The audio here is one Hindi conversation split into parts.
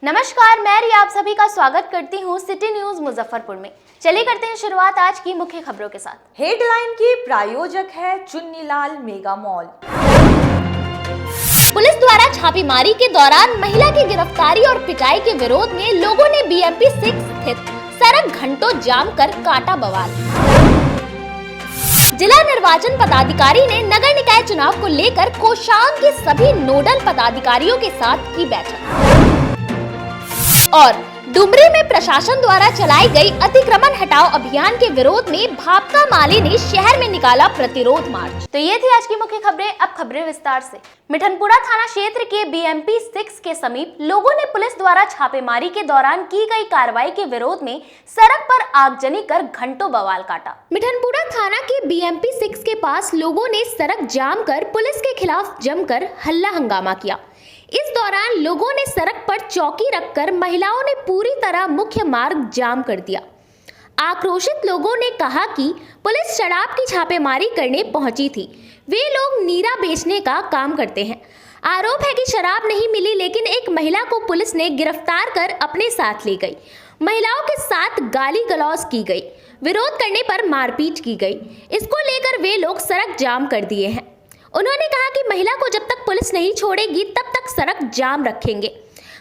नमस्कार, मैं रिया आप सभी का स्वागत करती हूँ सिटी न्यूज मुजफ्फरपुर में। चलिए करते हैं शुरुआत आज की मुख्य खबरों के साथ। हेडलाइन की प्रायोजक है चुन्नीलाल मेगा मॉल। पुलिस द्वारा छापेमारी के दौरान महिला की गिरफ्तारी और पिटाई के विरोध में लोगों ने BMP 6 स्थित सड़क घंटों जाम कर काटा बवाल। जिला निर्वाचन पदाधिकारी ने नगर निकाय चुनाव को लेकर कोषांग के सभी नोडल पदाधिकारियों के साथ की बैठक। और डुमरी में प्रशासन द्वारा चलाई गई अतिक्रमण हटाओ अभियान के विरोध में भापका माले ने शहर में निकाला प्रतिरोध मार्च। तो ये थी आज की मुख्य खबरें। अब खबरें विस्तार से। मिठनपुरा थाना क्षेत्र के BMP 6 के समीप लोगों ने पुलिस द्वारा छापेमारी के दौरान की गई कार्रवाई के विरोध में सड़क पर आगजनी कर घंटों बवाल काटा। मिठनपुरा थाना के BMP 6 के पास लोगों ने सड़क जाम कर पुलिस के खिलाफ जमकर हल्ला हंगामा किया। इस दौरान लोगों ने सड़क पर चौकी रखकर महिलाओं ने पूरी तरह मुख्य मार्ग जाम कर दिया। आक्रोशित लोगों ने कहा कि पुलिस शराब की छापेमारी करने पहुंची थी। वे लोग नीरा बेचने का काम करते हैं। आरोप है कि शराब नहीं मिली, लेकिन एक महिला को पुलिस ने गिरफ्तार कर अपने साथ ले गई। महिलाओं के साथ गाली गलौज की गई। विरोध करने पर मारपीट की गई। इसको लेकर वे लोग सड़क जाम कर दिए हैं। उन्होंने कहा कि महिला को जब तक पुलिस नहीं छोड़ेगी तब तक सड़क जाम रखेंगे।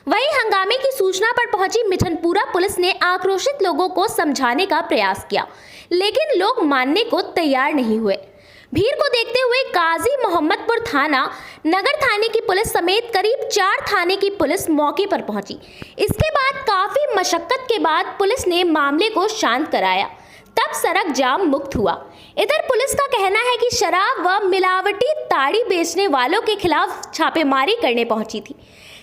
वहीं हंगामे की सूचना पर पहुंची मिठनपुरा पुलिस ने आक्रोशित लोगों को समझाने का प्रयास किया, लेकिन लोग मानने को तैयार नहीं हुए। भीड़ को देखते हुए काजी मोहम्मदपुर थाना, नगर थाने की पुलिस समेत करीब 4 थाने की पुलिस मौके पर पहुंची। इसके बाद काफी मशक्कत के बाद पुलिस ने मामले को शांत कराया, तब सड़क जाम मुक्त हुआ। इधर पुलिस का कहना है कि शराब व मिलावटी ताड़ी बेचने वालों के खिलाफ छापेमारी करने पहुंची थी।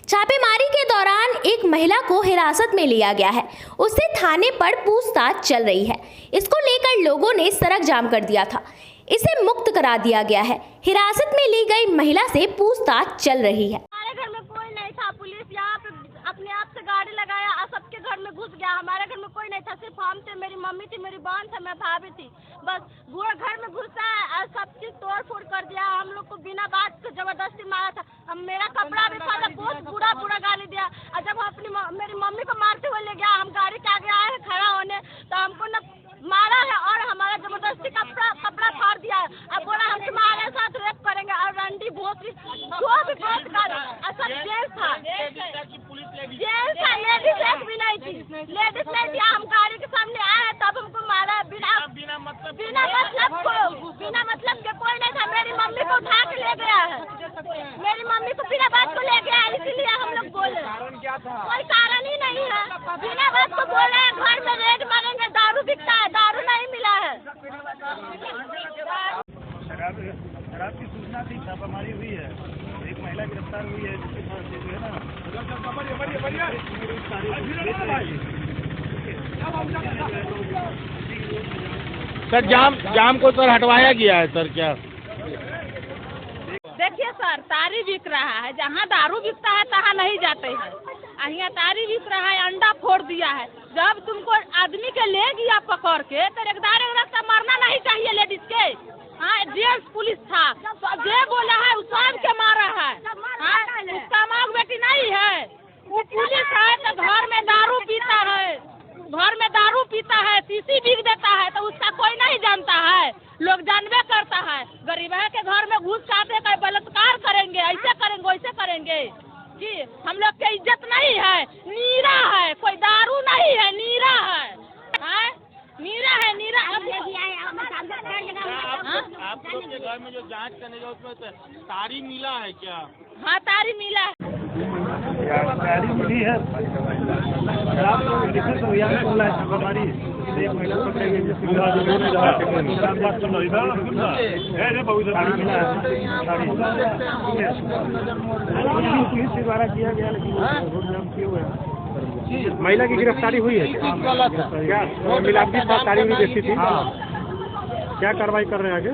छापेमारी के दौरान एक महिला को हिरासत में लिया गया है। उससे थाने पर पूछताछ चल रही है। इसको लेकर लोगों ने सड़क जाम कर दिया था। इसे मुक्त करा दिया गया है। हिरासत में ली गई महिला से पूछताछ चल रही है। हमारे घर में कोई नहीं था। पुलिस यहाँ पे अपने आप से गाड़ी लगाया और सबके घर में घुस गया। हमारे घर में कोई नहीं था, सिर्फ हम थे, मेरी मम्मी थी, मेरी बहन था, मैं भाभी थी। बस पूरा घर में घुसा है और सब चीज तोड़ फोड़ कर दिया। हम लोग को बिना बात के जबरदस्ती मारा था। अब मेरा कपड़ा भी था, बहुत बुरा गाली दिया। और जब मेरी मम्मी को मारते हुए ले गया, हम गाड़ी के आगे आए हैं खड़ा होने, तो हमको न मारा है और हमारा जबरदस्ती कपड़ा फाड़ दिया है। अब बोला हम तुम्हारे साथ रेप करेंगे और रंडी भोसरी जो भी बात कर, सब जेंट्स था, लेडीज एक भी नहीं थी, लेडीज नहीं थी। हम गाड़ी के सामने आए तब हमको मारा बिना मतलब के। कोई नहीं था। मेरी मम्मी को उठा के ले गया है। मेरी मम्मी को बिना बात को ले गया है, इसीलिए हम लोग बोले। कोई कारण ही नहीं है, बिना बात को बोले घर में रेड मारेंगे। दारू बिकता है, दारू नहीं मिला है। शराब की सूचना थी, छापामारी हुई है, एक महिला गिरफ्तार हुई है जिसके पास जो है ना सर जाम को सर हटवाया गया है सर। क्या देखिए सर, तारी बिक रहा है। जहाँ दारू बिकता है तहाँ नहीं जाते हैं। यहाँ तारी बिक रहा है, अंडा फोड़ दिया है। जब तुमको आदमी के ले गया पकड़ के तो एक मारना नहीं चाहिए लेडीज के। हाँ, जेंट्स पुलिस था, जे बोला है उस के मारा है। हाँ, उसका माँ बेटी नहीं है, वो पुलिस है। तो घर में दारू पीता है, शीशी बिक देता है, तो उसका कोई नहीं जानता है। लोग जानबे करता है। गरीब के घर में घुस जाते, कहीं बलात्कार करेंगे, ऐसे करेंगे वैसे करेंगे जी। हम लोग की इज्जत नहीं है। नीरा है, कोई दारू नहीं है, नीरा है। हाँ? नीरा है, नीरा। आप लोग के घर में जो जांच करने जाओ उसमें तारी मिला है क्या? हाँ, तारी मिला है। तारी मिली है। शराब तो यहाँ चल रहा है छापामारी। एक महिला पकड़े गई जिसकी पुलिस के द्वारा किया गया, लेकिन महिला की गिरफ्तारी हुई है। क्या मिलावटी तारी भी बेची थी? क्या कार्रवाई कर रहे हैं आगे?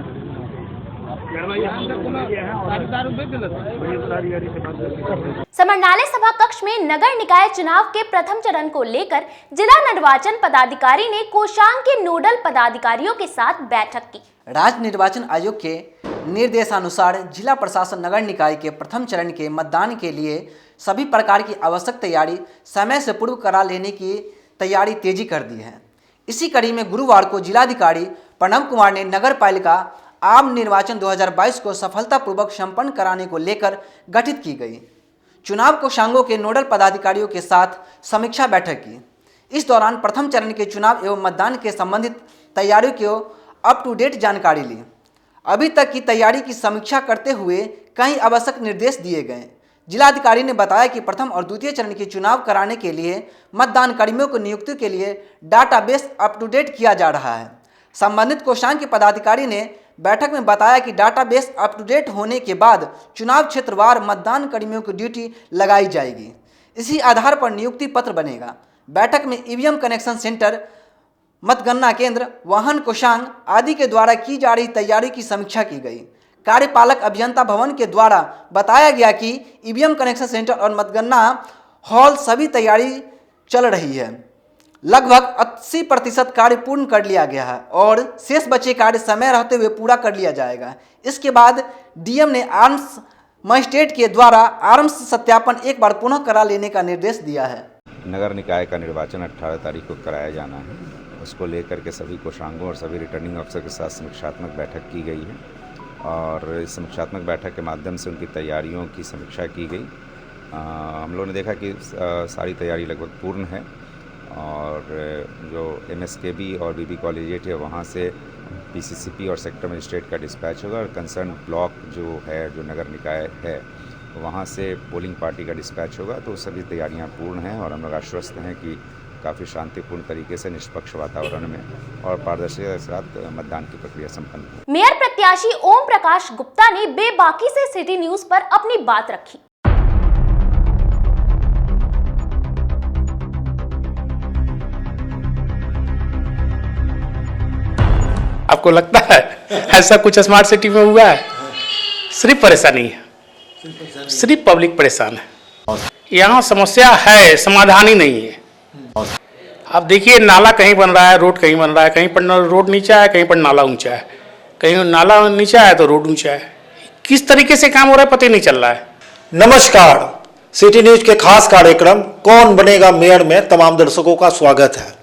समरनाले सभा कक्ष में नगर निकाय चुनाव के प्रथम चरण को लेकर जिला निर्वाचन पदाधिकारी ने कोषांग के नोडल पदाधिकारियों के साथ बैठक की। राज्य निर्वाचन आयोग के निर्देशानुसार जिला प्रशासन नगर निकाय के प्रथम चरण के मतदान के लिए सभी प्रकार की आवश्यक तैयारी समय से पूर्व करा लेने की तैयारी तेजी कर दी है। इसी कड़ी में गुरुवार को जिलाधिकारी प्रणव कुमार ने नगर पालिका आम निर्वाचन 2022 को सफलतापूर्वक संपन्न कराने को लेकर गठित की गई चुनाव कोषांगों के नोडल पदाधिकारियों के साथ समीक्षा बैठक की। इस दौरान प्रथम चरण के चुनाव एवं मतदान के संबंधित तैयारियों की अप टू डेट जानकारी ली। अभी तक की तैयारी की समीक्षा करते हुए कई आवश्यक निर्देश दिए गए। जिलाधिकारी ने बताया कि प्रथम और द्वितीय चरण के चुनाव कराने के लिए मतदान कर्मियों को नियुक्ति के लिए डाटाबेस अप टू डेट किया जा रहा है। संबंधित कोषांग के पदाधिकारी ने बैठक में बताया कि डाटाबेस अप टू डेट होने के बाद चुनाव क्षेत्रवार मतदान कर्मियों की ड्यूटी लगाई जाएगी। इसी आधार पर नियुक्ति पत्र बनेगा। बैठक में ईवीएम कनेक्शन सेंटर, मतगणना केंद्र, वाहन कोषांग आदि के द्वारा की जा रही तैयारी की समीक्षा की गई। कार्यपालक अभियंता भवन के द्वारा बताया गया कि ईवीएम कनेक्शन सेंटर और मतगणना हॉल सभी तैयारी चल रही है। लगभग 80% कार्य पूर्ण कर लिया गया है और शेष बचे कार्य समय रहते हुए पूरा कर लिया जाएगा। इसके बाद डीएम ने आर्म्स मजिस्ट्रेट के द्वारा आर्म्स सत्यापन एक बार पुनः करा लेने का निर्देश दिया है। नगर निकाय का निर्वाचन 18 तारीख को कराया जाना है। उसको लेकर के सभी कोषांगों और सभी रिटर्निंग अफसर के साथ समीक्षात्मक बैठक की गई है और इस समीक्षात्मक बैठक के माध्यम से उनकी तैयारियों की समीक्षा की गई। हम लोगों ने देखा कि सारी तैयारी लगभग पूर्ण है और जो MSKB और BB कॉलेजिएट है वहाँ से PCCP और सेक्टर मजिस्ट्रेट का डिस्पैच होगा और कंसर्न ब्लॉक जो है, जो नगर निकाय है, वहाँ से पोलिंग पार्टी का डिस्पैच होगा। तो सभी तैयारियाँ पूर्ण हैं और हम लोग आश्वस्त हैं कि काफ़ी शांतिपूर्ण तरीके से निष्पक्ष वातावरण में और पारदर्शिता के साथ मतदान की प्रक्रिया संपन्न हुई। मेयर प्रत्याशी ओम प्रकाश गुप्ता ने बेबाकी से सिटी न्यूज पर अपनी बात रखी। आपको लगता है ऐसा कुछ स्मार्ट सिटी में हुआ है? सिर्फ परेशानी है, सिर्फ पब्लिक परेशान है। यहाँ समस्या है, समाधान ही नहीं है। आप देखिए, नाला कहीं बन रहा है, रोड कहीं बन रहा है, कहीं पर रोड नीचा है, कहीं पर नाला ऊंचा है, कहीं नाला नीचा है तो रोड ऊंचा है। किस तरीके से काम हो रहा है पता ही नहीं चल रहा है। नमस्कार, सिटी न्यूज के खास कार्यक्रम कौन बनेगा मेयर में तमाम दर्शकों का स्वागत है।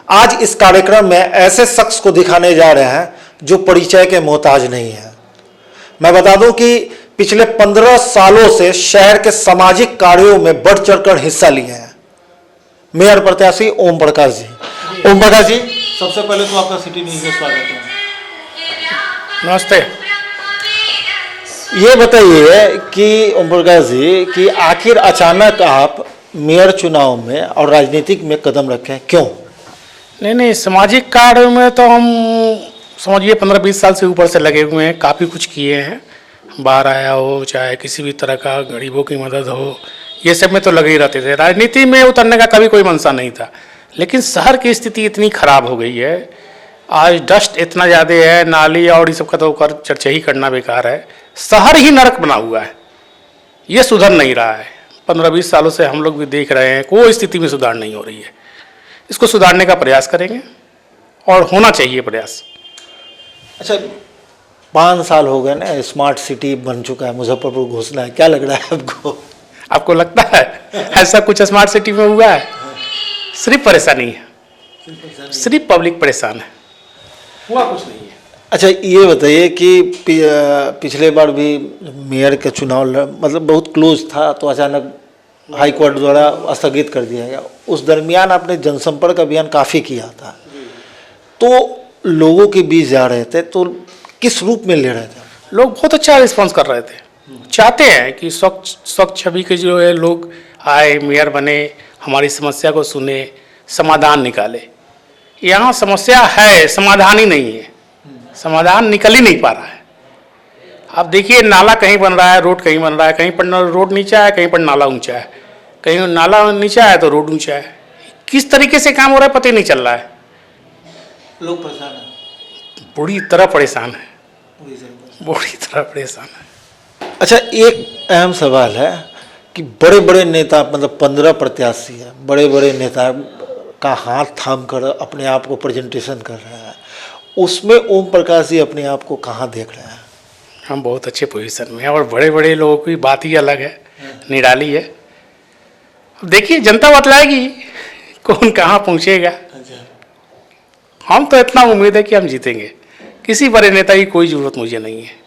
आज इस कार्यक्रम में ऐसे शख्स को दिखाने जा रहे हैं जो परिचय के मोहताज नहीं है। मैं बता दूं कि पिछले 15 सालों से शहर के सामाजिक कार्यों में बढ़ चढ़कर हिस्सा लिए हैं मेयर प्रत्याशी ओम प्रकाश जी। ओम प्रकाश जी, सबसे पहले तो आपका सिटी न्यूज में स्वागत है। नमस्ते। ये बताइए कि ओम प्रकाश जी कि आखिर अचानक आप मेयर चुनाव में और राजनीतिक में कदम रखें, क्यों? नहीं, सामाजिक कार्य में तो हम समझिए 15-20 साल से ऊपर से लगे हुए हैं। काफ़ी कुछ किए हैं, बाहर आया हो, चाहे किसी भी तरह का गरीबों की मदद हो, ये सब में तो लगे ही रहते थे। राजनीति में उतरने का कभी कोई मंशा नहीं था। लेकिन शहर की स्थिति इतनी खराब हो गई है, आज डस्ट इतना ज़्यादा है, नाली और ये सब का तो चर्चा ही करना बेकार है। शहर ही नरक बना हुआ है, ये सुधर नहीं रहा है। 15-20 सालों से हम लोग भी देख रहे हैं, कोई स्थिति में सुधार नहीं हो रही है। इसको सुधारने का प्रयास करेंगे और होना चाहिए प्रयास। अच्छा, 5 साल हो गए ना, स्मार्ट सिटी बन चुका है, मुजफ्फरपुर घोषणा है, क्या लग रहा है आपको? आपको लगता है ऐसा कुछ स्मार्ट सिटी में हुआ है? सिर्फ परेशानी है, सिर्फ पब्लिक परेशान है, हुआ कुछ नहीं है। अच्छा, ये बताइए कि पिछले बार भी मेयर का चुनाव मतलब बहुत क्लोज था, तो अचानक हाई कोर्ट द्वारा स्थगित कर दिया गया। उस दरमियान आपने जनसंपर्क अभियान काफ़ी किया था, तो लोगों के बीच जा रहे थे, तो किस रूप में ले रहे थे? लोग बहुत अच्छा रिस्पांस कर रहे थे, चाहते हैं कि स्वच्छ छवि के जो है लोग आए, मेयर बने, हमारी समस्या को सुने, समाधान निकाले। यहाँ समस्या है, समाधान ही नहीं है, समाधान निकल ही नहीं पा रहा है। आप देखिए, नाला कहीं बन रहा है, रोड कहीं बन रहा है, कहीं पर रोड नीचा है, कहीं पर नाला ऊंचा है, कहीं नाला नीचा है तो रोड ऊंचा है। किस तरीके से काम हो रहा है पता ही नहीं चल रहा है। लोग परेशान हैं, बुरी तरह परेशान है, बुरी तरह परेशान है। अच्छा, एक अहम सवाल है कि बड़े बड़े नेता, मतलब 15 प्रत्याशी है, बड़े बड़े नेता का हाथ थाम कर अपने आप को प्रेजेंटेशन कर रहे हैं, उसमें ओम प्रकाश जी अपने आप को कहाँ देख रहे हैं? हम बहुत अच्छे पोजीशन में हैं और बड़े बड़े लोगों की बात ही अलग है, निराली है। अब देखिए जनता बतलाएगी कौन कहाँ पहुँचेगा। हम तो इतना उम्मीद है कि हम जीतेंगे, किसी बड़े नेता की कोई ज़रूरत मुझे नहीं है।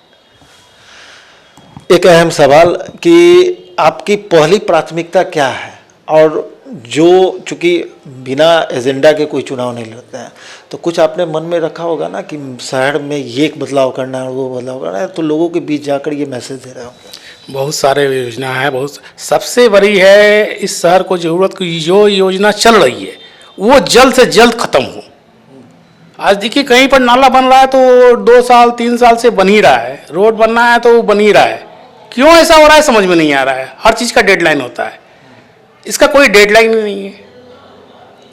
एक अहम सवाल कि आपकी पहली प्राथमिकता क्या है, और जो चूँकि बिना एजेंडा के कोई चुनाव नहीं लड़ते हैं तो कुछ आपने मन में रखा होगा ना कि शहर में ये बदलाव करना है, वो बदलाव करना है, तो लोगों के बीच जाकर ये मैसेज दे रहे होंगे। बहुत सारे योजना है, बहुत सबसे बड़ी है इस शहर को ज़रूरत की जो योजना चल रही है वो जल्द से जल्द ख़त्म हो। आज देखिए कहीं पर नाला बन रहा है तो 2 साल 3 साल से बन ही रहा है, रोड बनना है तो वो बन ही रहा है। क्यों ऐसा हो रहा है समझ में नहीं आ रहा है। हर चीज़ का डेडलाइन होता है, इसका कोई डेडलाइन ही नहीं है।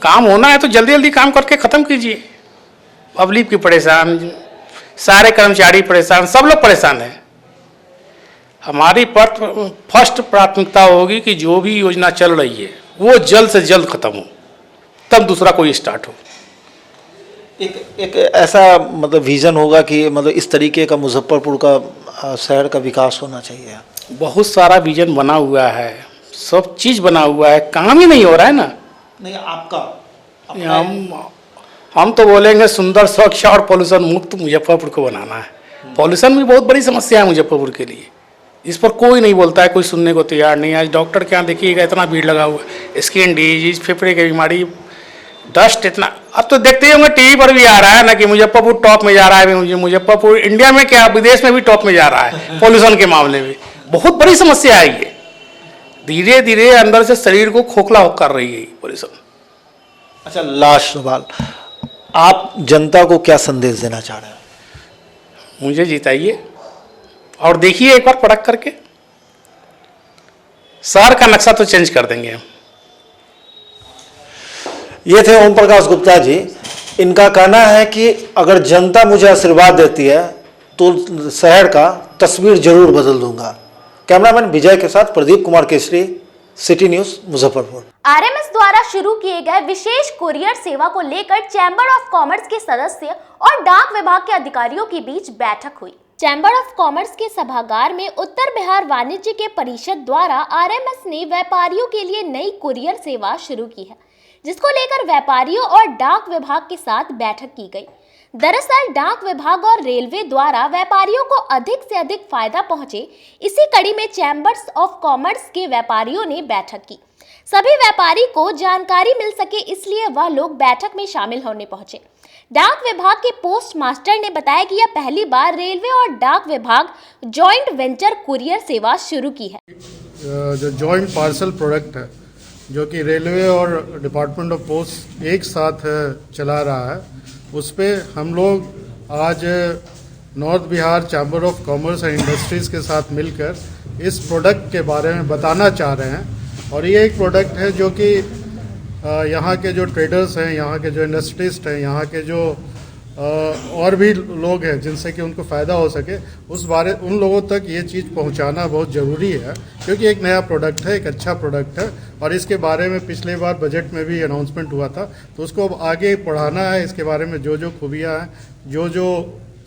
काम होना है तो जल्दी जल्दी काम करके ख़त्म कीजिए। पब्लिक की परेशान, सारे कर्मचारी परेशान, सब लोग परेशान हैं। हमारी फर्स्ट प्राथमिकता होगी कि जो भी योजना चल रही है वो जल्द से जल्द ख़त्म हो, तब दूसरा कोई स्टार्ट हो। एक ऐसा मतलब विज़न होगा कि मतलब इस तरीके का मुजफ्फरपुर का शहर का विकास होना चाहिए। बहुत सारा विजन बना हुआ है, सब चीज़ बना हुआ है, काम ही नहीं हो रहा है ना। नहीं आपका हम तो बोलेंगे सुंदर, स्वच्छ और पॉल्यूशन मुक्त मुजफ्फरपुर को बनाना है। पॉल्यूशन भी बहुत बड़ी समस्या है मुजफ्फरपुर के लिए, इस पर कोई नहीं बोलता है, कोई सुनने को तैयार नहीं है। आज डॉक्टर के यहाँ देखिएगा इतना भीड़ लगा हुआ है, स्किन डिजीज, फेफड़े की बीमारी, डस्ट इतना। अब तो देखते ही होंगे टीवी पर भी आ रहा है ना कि मुजफ्फरपुर टॉप में जा रहा है। मुजफ्फरपुर इंडिया में क्या विदेश में भी टॉप में जा रहा है पॉल्यूशन के मामले में। बहुत बड़ी समस्या है ये, धीरे धीरे अंदर से शरीर को खोखला कर रही है पॉल्यूशन। अच्छा, लास्ट सवाल, आप जनता को क्या संदेश देना चाह रहे हैं? मुझे जिताइए और देखिए एक बार परख करके, शहर का नक्शा तो चेंज कर देंगे हम। ये थे ओम प्रकाश गुप्ता जी। इनका कहना है कि अगर जनता मुझे आशीर्वाद देती है तो शहर का तस्वीर जरूर बदल दूंगा। कैमरामैन विजय के साथ Pradeep Kumar Kesari, city news Muzaffarpur. RMS द्वारा शुरू किए गए विशेष कुरियर सेवा को लेकर चैम्बर ऑफ कॉमर्स के सदस्य और डाक विभाग के अधिकारियों के बीच बैठक हुई। चैम्बर ऑफ कॉमर्स के सभागार में उत्तर बिहार वाणिज्य के परिषद द्वारा आरएमएस ने व्यापारियों के लिए नई कुरियर सेवा शुरू की है, जिसको लेकर व्यापारियों और डाक विभाग के साथ बैठक की गई। दरअसल डाक विभाग और रेलवे द्वारा व्यापारियों को अधिक से अधिक फायदा पहुंचे, इसी कड़ी में चैम्बर्स ऑफ कॉमर्स के व्यापारियों ने बैठक की। सभी व्यापारी को जानकारी मिल सके इसलिए वह लोग बैठक में शामिल होने पहुंचे। डाक विभाग के पोस्ट मास्टर ने बताया कि यह पहली बार रेलवे और डाक विभाग जॉइंट वेंचर कुरियर सेवा शुरू की है। जो जॉइंट पार्सल प्रोडक्ट है जो कि रेलवे और डिपार्टमेंट ऑफ पोस्ट एक साथ चला रहा है, उस पर हम लोग आज north Bihar chamber of commerce and industries के साथ मिलकर इस प्रोडक्ट के बारे में बताना चाह रहे हैं। और ये एक प्रोडक्ट है जो कि यहाँ के जो ट्रेडर्स हैं, यहाँ के जो इंडस्ट्रिस्ट हैं, यहाँ के जो और भी लोग हैं जिनसे कि उनको फ़ायदा हो सके, उन लोगों तक ये चीज़ पहुँचाना बहुत ज़रूरी है, क्योंकि एक नया प्रोडक्ट है, एक अच्छा प्रोडक्ट है और इसके बारे में पिछले बार बजट में भी अनाउंसमेंट हुआ था। तो उसको अब आगे बढ़ाना है, इसके बारे में जो जो खूबियाँ हैं, जो जो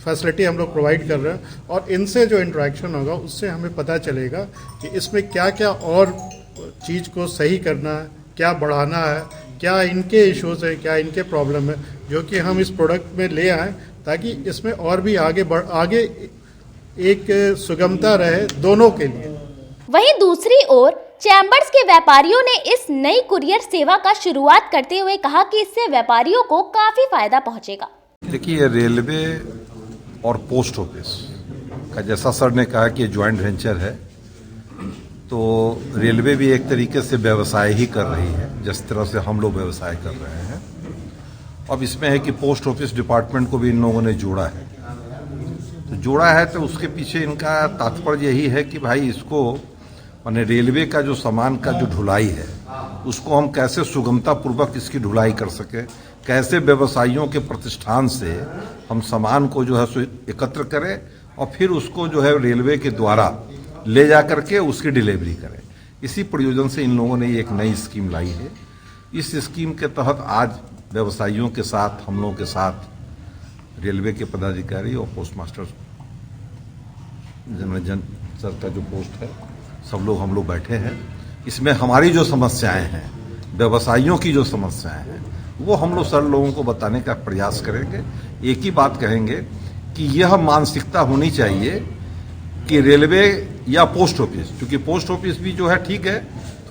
फैसिलिटी हम लोग प्रोवाइड कर रहे हैं, और इनसे जो इंटरेक्शन होगा उससे हमें पता चलेगा कि इसमें क्या क्या और चीज़ को सही करना है, क्या बढ़ाना है, क्या इनके इश्यूज हैं, क्या इनके प्रॉब्लम है, जो कि हम इस प्रोडक्ट में ले आएँ ताकि इसमें और भी आगे एक सुगमता रहे दोनों के लिए। वहीं दूसरी ओर चैम्बर्स के व्यापारियों ने इस नई कुरियर सेवा का शुरुआत करते हुए कहा कि इससे व्यापारियों को काफी फायदा पहुंचेगा। देखिए, रेलवे और पोस्ट ऑफिस का जैसा सर ने कहा कि ज्वाइंट वेंचर है, तो रेलवे भी एक तरीके से व्यवसाय ही कर रही है जिस तरह से हम लोग व्यवसाय कर रहे हैं। अब इसमें है कि पोस्ट ऑफिस डिपार्टमेंट को भी इन लोगों ने जोड़ा है। तो जोड़ा है तो उसके पीछे इनका तात्पर्य यही है कि भाई इसको माने रेलवे का जो सामान का जो ढुलाई है उसको हम कैसे सुगमता पूर्वक इसकी ढुलाई कर सके, कैसे व्यवसायियों के प्रतिष्ठान से हम सामान को जो है एकत्र करें और फिर उसको जो है रेलवे के द्वारा ले जा करके उसकी डिलीवरी करें। इसी प्रयोजन से इन लोगों ने एक नई स्कीम लाई है। इस स्कीम के तहत आज व्यवसायियों के साथ, हम लोगों के साथ रेलवे के पदाधिकारी और पोस्ट मास्टर जन सर का जो पोस्ट है, सब लोग हम लोग बैठे हैं। इसमें हमारी जो समस्याएं हैं, व्यवसायियों की जो समस्याएं हैं, वो हम लोग सर लोगों को बताने का प्रयास करेंगे। एक ही बात कहेंगे कि यह मानसिकता होनी चाहिए कि रेलवे या पोस्ट ऑफिस, क्योंकि पोस्ट ऑफिस भी जो है ठीक है,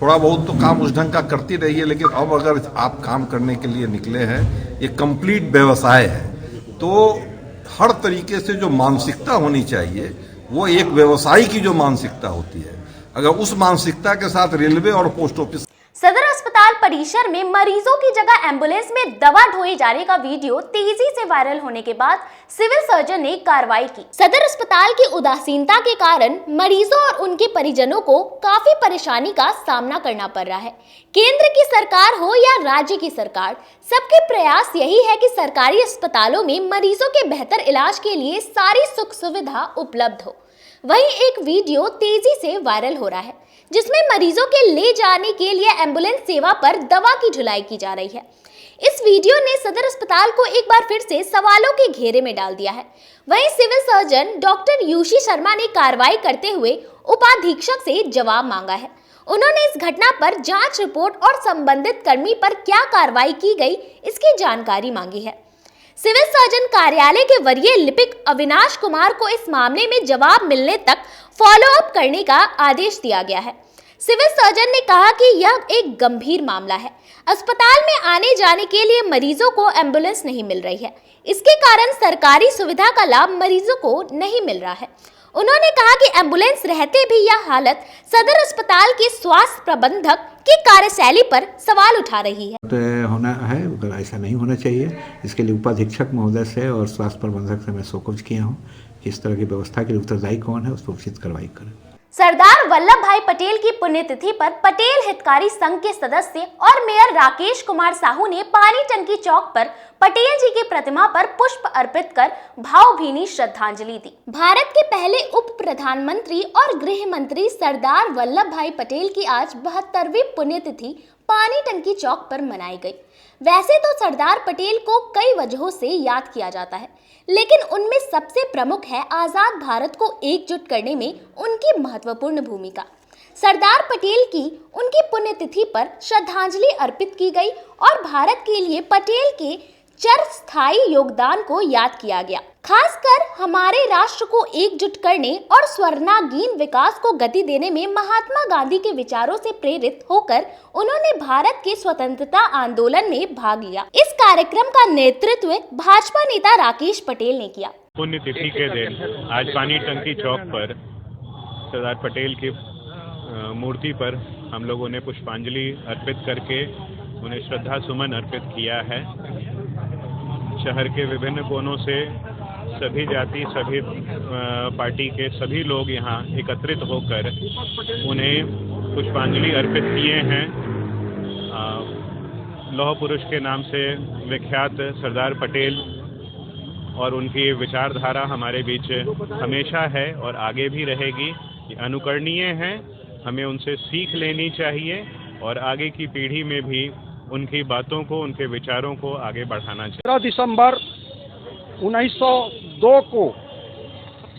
थोड़ा बहुत तो काम उस ढंग का करती रही है, लेकिन अब अगर आप काम करने के लिए निकले हैं, ये कंप्लीट व्यवसाय है, तो हर तरीके से जो मानसिकता होनी चाहिए वो एक व्यवसायी की जो मानसिकता होती है, अगर उस मानसिकता के साथ रेलवे और पोस्ट ऑफिस। सदर अस्पताल परिसर में मरीजों की जगह एम्बुलेंस में दवा ढोए जाने का वीडियो तेजी से वायरल होने के बाद सिविल सर्जन ने कार्रवाई की। सदर अस्पताल की उदासीनता के कारण मरीजों और उनके परिजनों को काफी परेशानी का सामना करना पड़ रहा है। केंद्र की सरकार हो या राज्य की सरकार, सबके प्रयास यही है कि सरकारी अस्पतालों में मरीजों के बेहतर इलाज के लिए सारी सुख सुविधा उपलब्ध हो। वहीं एक वीडियो तेजी से वायरल हो रहा है जिसमें मरीजों के ले जाने के लिए एम्बुलेंस सेवा पर दवा की ढुलाई की जा रही है। इस वीडियो ने सदर अस्पताल को एक बार फिर से सवालों के घेरे में डाल दिया है। वहीं सिविल सर्जन डॉक्टर यूशी शर्मा ने कार्रवाई करते हुए उपाधीक्षक से जवाब मांगा है। उन्होंने इस घटना पर जांच रिपोर्ट और संबंधित कर्मी पर क्या कार्रवाई की गई इसकी जानकारी मांगी है। सिविल सर्जन कार्यालय के वरीय लिपिक अविनाश कुमार को इस मामले में जवाब मिलने तक फॉलो अप करने का आदेश दिया गया है। सिविल सर्जन ने कहा कि यह एक गंभीर मामला है। अस्पताल में आने जाने के लिए मरीजों को एम्बुलेंस नहीं मिल रही है, इसके कारण सरकारी सुविधा का लाभ मरीजों को नहीं मिल रहा है। उन्होंने कहा कि एम्बुलेंस रहते भी यह हालत सदर अस्पताल के स्वास्थ्य प्रबंधक की कार्यशैली पर सवाल उठा रही है। होना है, अगर ऐसा नहीं होना चाहिए, इसके लिए उपाधीक्षक महोदय से और स्वास्थ्य प्रबंधक से मैं शोकज किया हूँ कि इस तरह की व्यवस्था के लिए उत्तरदायी कौन है, उस पर उचित कार्रवाई करें। सरदार वल्लभ भाई पटेल की पुण्यतिथि पर पटेल हितकारी संघ के सदस्य और मेयर राकेश कुमार साहू ने पानी टंकी चौक पर पटेल जी की प्रतिमा पर पुष्प अर्पित कर भावभीनी श्रद्धांजलि दी। भारत के पहले उप प्रधानमंत्री और गृह मंत्री सरदार वल्लभ भाई पटेल की आज 72वीं पुण्यतिथि पानी टंकी चौक पर मनाई गई। वैसे तो सरदार पटेल को कई वजहों से याद किया जाता है, लेकिन उनमें सबसे प्रमुख है आजाद भारत को एकजुट करने में उनकी महत्वपूर्ण भूमिका। सरदार पटेल की उनकी पुण्यतिथि पर श्रद्धांजलि अर्पित की गई और भारत के लिए पटेल के चिरस्थायी योगदान को याद किया गया। खासकर हमारे राष्ट्र को एकजुट करने और स्वर्णांगीन विकास को गति देने में महात्मा गांधी के विचारों से प्रेरित होकर उन्होंने भारत के स्वतंत्रता आंदोलन में भाग लिया। इस कार्यक्रम का नेतृत्व भाजपा नेता राकेश पटेल ने किया। पुण्यतिथि के दिन आज पानी टंकी चौक पर सरदार पटेल की मूर्ति पर हम लोगों ने पुष्पांजलि अर्पित करके उन्हें श्रद्धा सुमन अर्पित किया है। शहर के विभिन्न कोनों से सभी जाति, सभी पार्टी के सभी लोग यहाँ एकत्रित होकर उन्हें पुष्पांजलि अर्पित किए हैं। लौह पुरुष के नाम से विख्यात सरदार पटेल और उनकी विचारधारा हमारे बीच हमेशा है और आगे भी रहेगी। अनुकरणीय है, हमें उनसे सीख लेनी चाहिए और आगे की पीढ़ी में भी उनकी बातों को, उनके विचारों को आगे बढ़ाना चाहिए। 15 दिसंबर 1902 को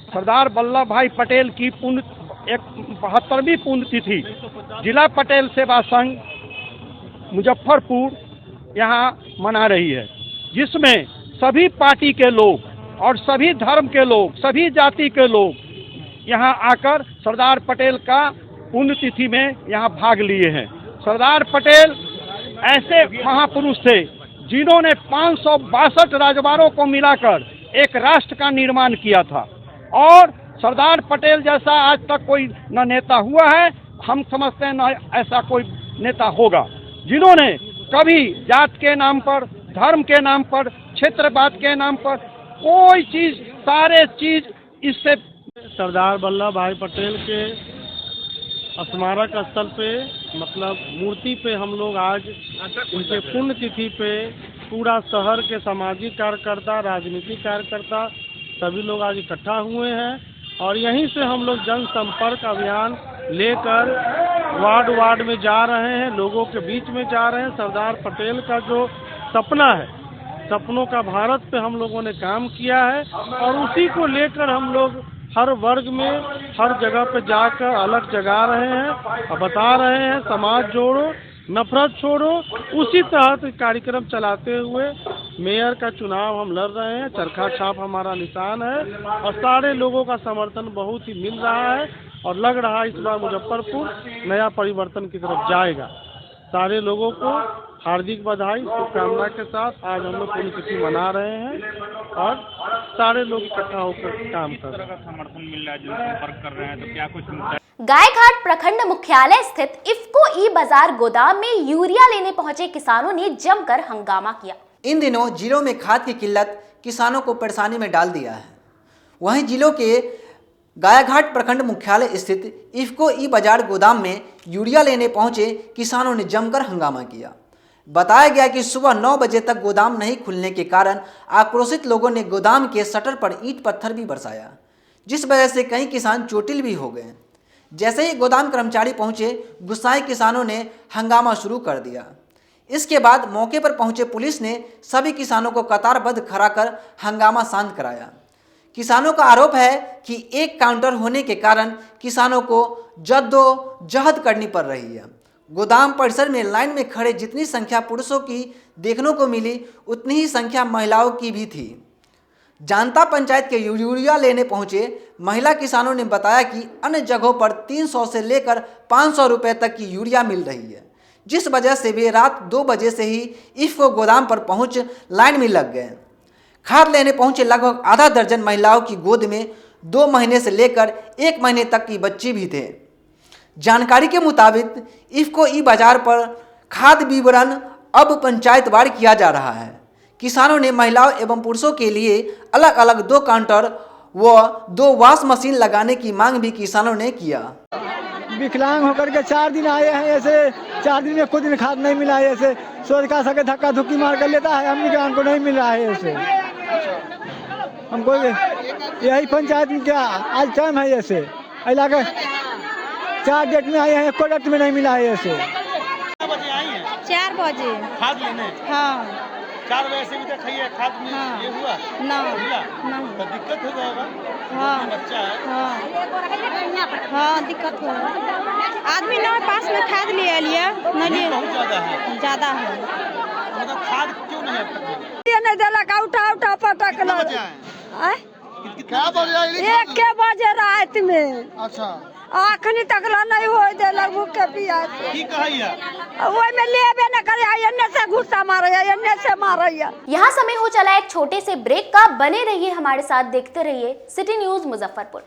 सरदार वल्लभ भाई पटेल की 72वीं पुण्यतिथि जिला पटेल सेवा संघ मुजफ्फरपुर यहाँ मना रही है, जिसमें सभी पार्टी के लोग और सभी धर्म के लोग, सभी जाति के लोग यहाँ आकर सरदार पटेल का पुण्यतिथि में यहाँ भाग लिए हैं। सरदार पटेल ऐसे महापुरुष थे जिन्होंने 562 राजवाड़ों को मिलाकर एक राष्ट्र का निर्माण किया था और सरदार पटेल जैसा आज तक कोई न नेता हुआ है, हम समझते हैं न ऐसा कोई नेता होगा, जिन्होंने कभी जात के नाम पर, धर्म के नाम पर, क्षेत्रवाद के नाम पर कोई चीज, सारे चीज इससे। सरदार वल्लभ भाई पटेल के स्मारक स्थल पे, मतलब मूर्ति पे हम लोग आज उनके पुण्यतिथि पे पूरा शहर के सामाजिक कार्यकर्ता, राजनीतिक कार्यकर्ता सभी लोग आज इकट्ठा हुए हैं और यहीं से हम लोग जनसंपर्क अभियान लेकर वार्ड वार्ड में जा रहे हैं, लोगों के बीच में जा रहे हैं। सरदार पटेल का जो सपना है, सपनों का भारत पे हम लोगों ने काम किया है और उसी को लेकर हम लोग हर वर्ग में हर जगह पे जाकर अलग जगा रहे हैं और बता रहे हैं समाज जोड़ो नफरत छोड़ो। उसी तहत कार्यक्रम चलाते हुए मेयर का चुनाव हम लड़ रहे हैं। चरखा छाप हमारा निशान है और सारे लोगों का समर्थन बहुत ही मिल रहा है और लग रहा है इस बार मुजफ्फरपुर नया परिवर्तन की तरफ जाएगा। सारे लोगों को हार्दिक बधाई शुभकामना के साथ आज हम लोग पुण्यतिथि मना रहे हैं और सारे लोग इकट्ठा होकर काम कर रहे हैं। समर्थन मिल रहा है, जो संपर्क कर रहे हैं, तो क्या कुछ गायघाट प्रखंड मुख्यालय स्थित इफ्को ई बाजार गोदाम में यूरिया लेने पहुंचे किसानों ने जमकर हंगामा किया। इन दिनों जिलों में खाद की किल्लत किसानों को परेशानी में डाल दिया है। वहीं जिलों के गायघाट प्रखंड मुख्यालय स्थित इफ्को ई बाजार गोदाम में यूरिया लेने पहुंचे किसानों ने जमकर हंगामा किया। बताया गया कि सुबह 9 बजे तक गोदाम नहीं खुलने के कारण आक्रोशित लोगों ने गोदाम के शटर पर ईंट पत्थर भी बरसाया, जिस वजह से कई किसान चोटिल भी हो गए। जैसे ही गोदाम कर्मचारी पहुंचे, गुस्साए किसानों ने हंगामा शुरू कर दिया। इसके बाद मौके पर पहुंचे पुलिस ने सभी किसानों को कतारबद्ध खड़ा कर हंगामा शांत कराया। किसानों का आरोप है कि एक काउंटर होने के कारण किसानों को जद्दोजहद करनी पड़ रही है। गोदाम परिसर में लाइन में खड़े जितनी संख्या पुरुषों की देखने को मिली, उतनी ही संख्या महिलाओं की भी थी। जानता पंचायत के यूरिया लेने पहुंचे महिला किसानों ने बताया कि अन्य जगहों पर 300 से लेकर 500 रुपये तक की यूरिया मिल रही है, जिस वजह से वे रात 2 बजे से ही इफ्को गोदाम पर पहुंच लाइन में लग गए। खाद लेने पहुंचे लगभग आधा दर्जन महिलाओं की गोद में 2 महीने से लेकर 1 महीने तक की बच्ची भी थे। जानकारी के मुताबिक इफ्को ई बाजार पर खाद वितरण अब पंचायतवार किया जा रहा है। किसानों ने महिलाओं एवं पुरुषों के लिए अलग अलग 2 काउंटर व 2 वॉश मशीन लगाने की मांग भी किसानों ने किया। विकलांग होकर के 4 दिन आए हैं, ऐसे 4 दिन में खुद दिन खाद नहीं मिला है, ऐसे सोच का सके धक्का धुक्की मार कर लेता है, हम विकलांग को नहीं मिल रहा है। ऐसे हमको यही पंचायत में क्या आज टाइम है, ऐसे इलाके 4 डेट में आए हैं, एक डेट में नहीं मिला है। ऐसे 4 बजे खाद लेने। हाँ 4 बजे से भी तक खाइए खाद में। हाँ। ये हुआ ना तो दिक्कत हो जाएगा। हाँ बच्चा है। हाँ दिक्कत हो आदमी ना पास में खाद ले लिया नहीं बहुत ज्यादा है मतलब खाद क्यों नहीं है? ये नहीं देला का उठा पटक लो। क्या बजे? 1 बजे रात में। अच्छा अखनी तक नहीं हो देला भूखे पिया की कहैया ओए में लेबे न करे, एने से घुसा मारैया एने से मारैया। यहाँ समय हो चला एक छोटे से ब्रेक का। बने रहिए हमारे साथ, देखते रहिए सिटी न्यूज मुजफ्फरपुर।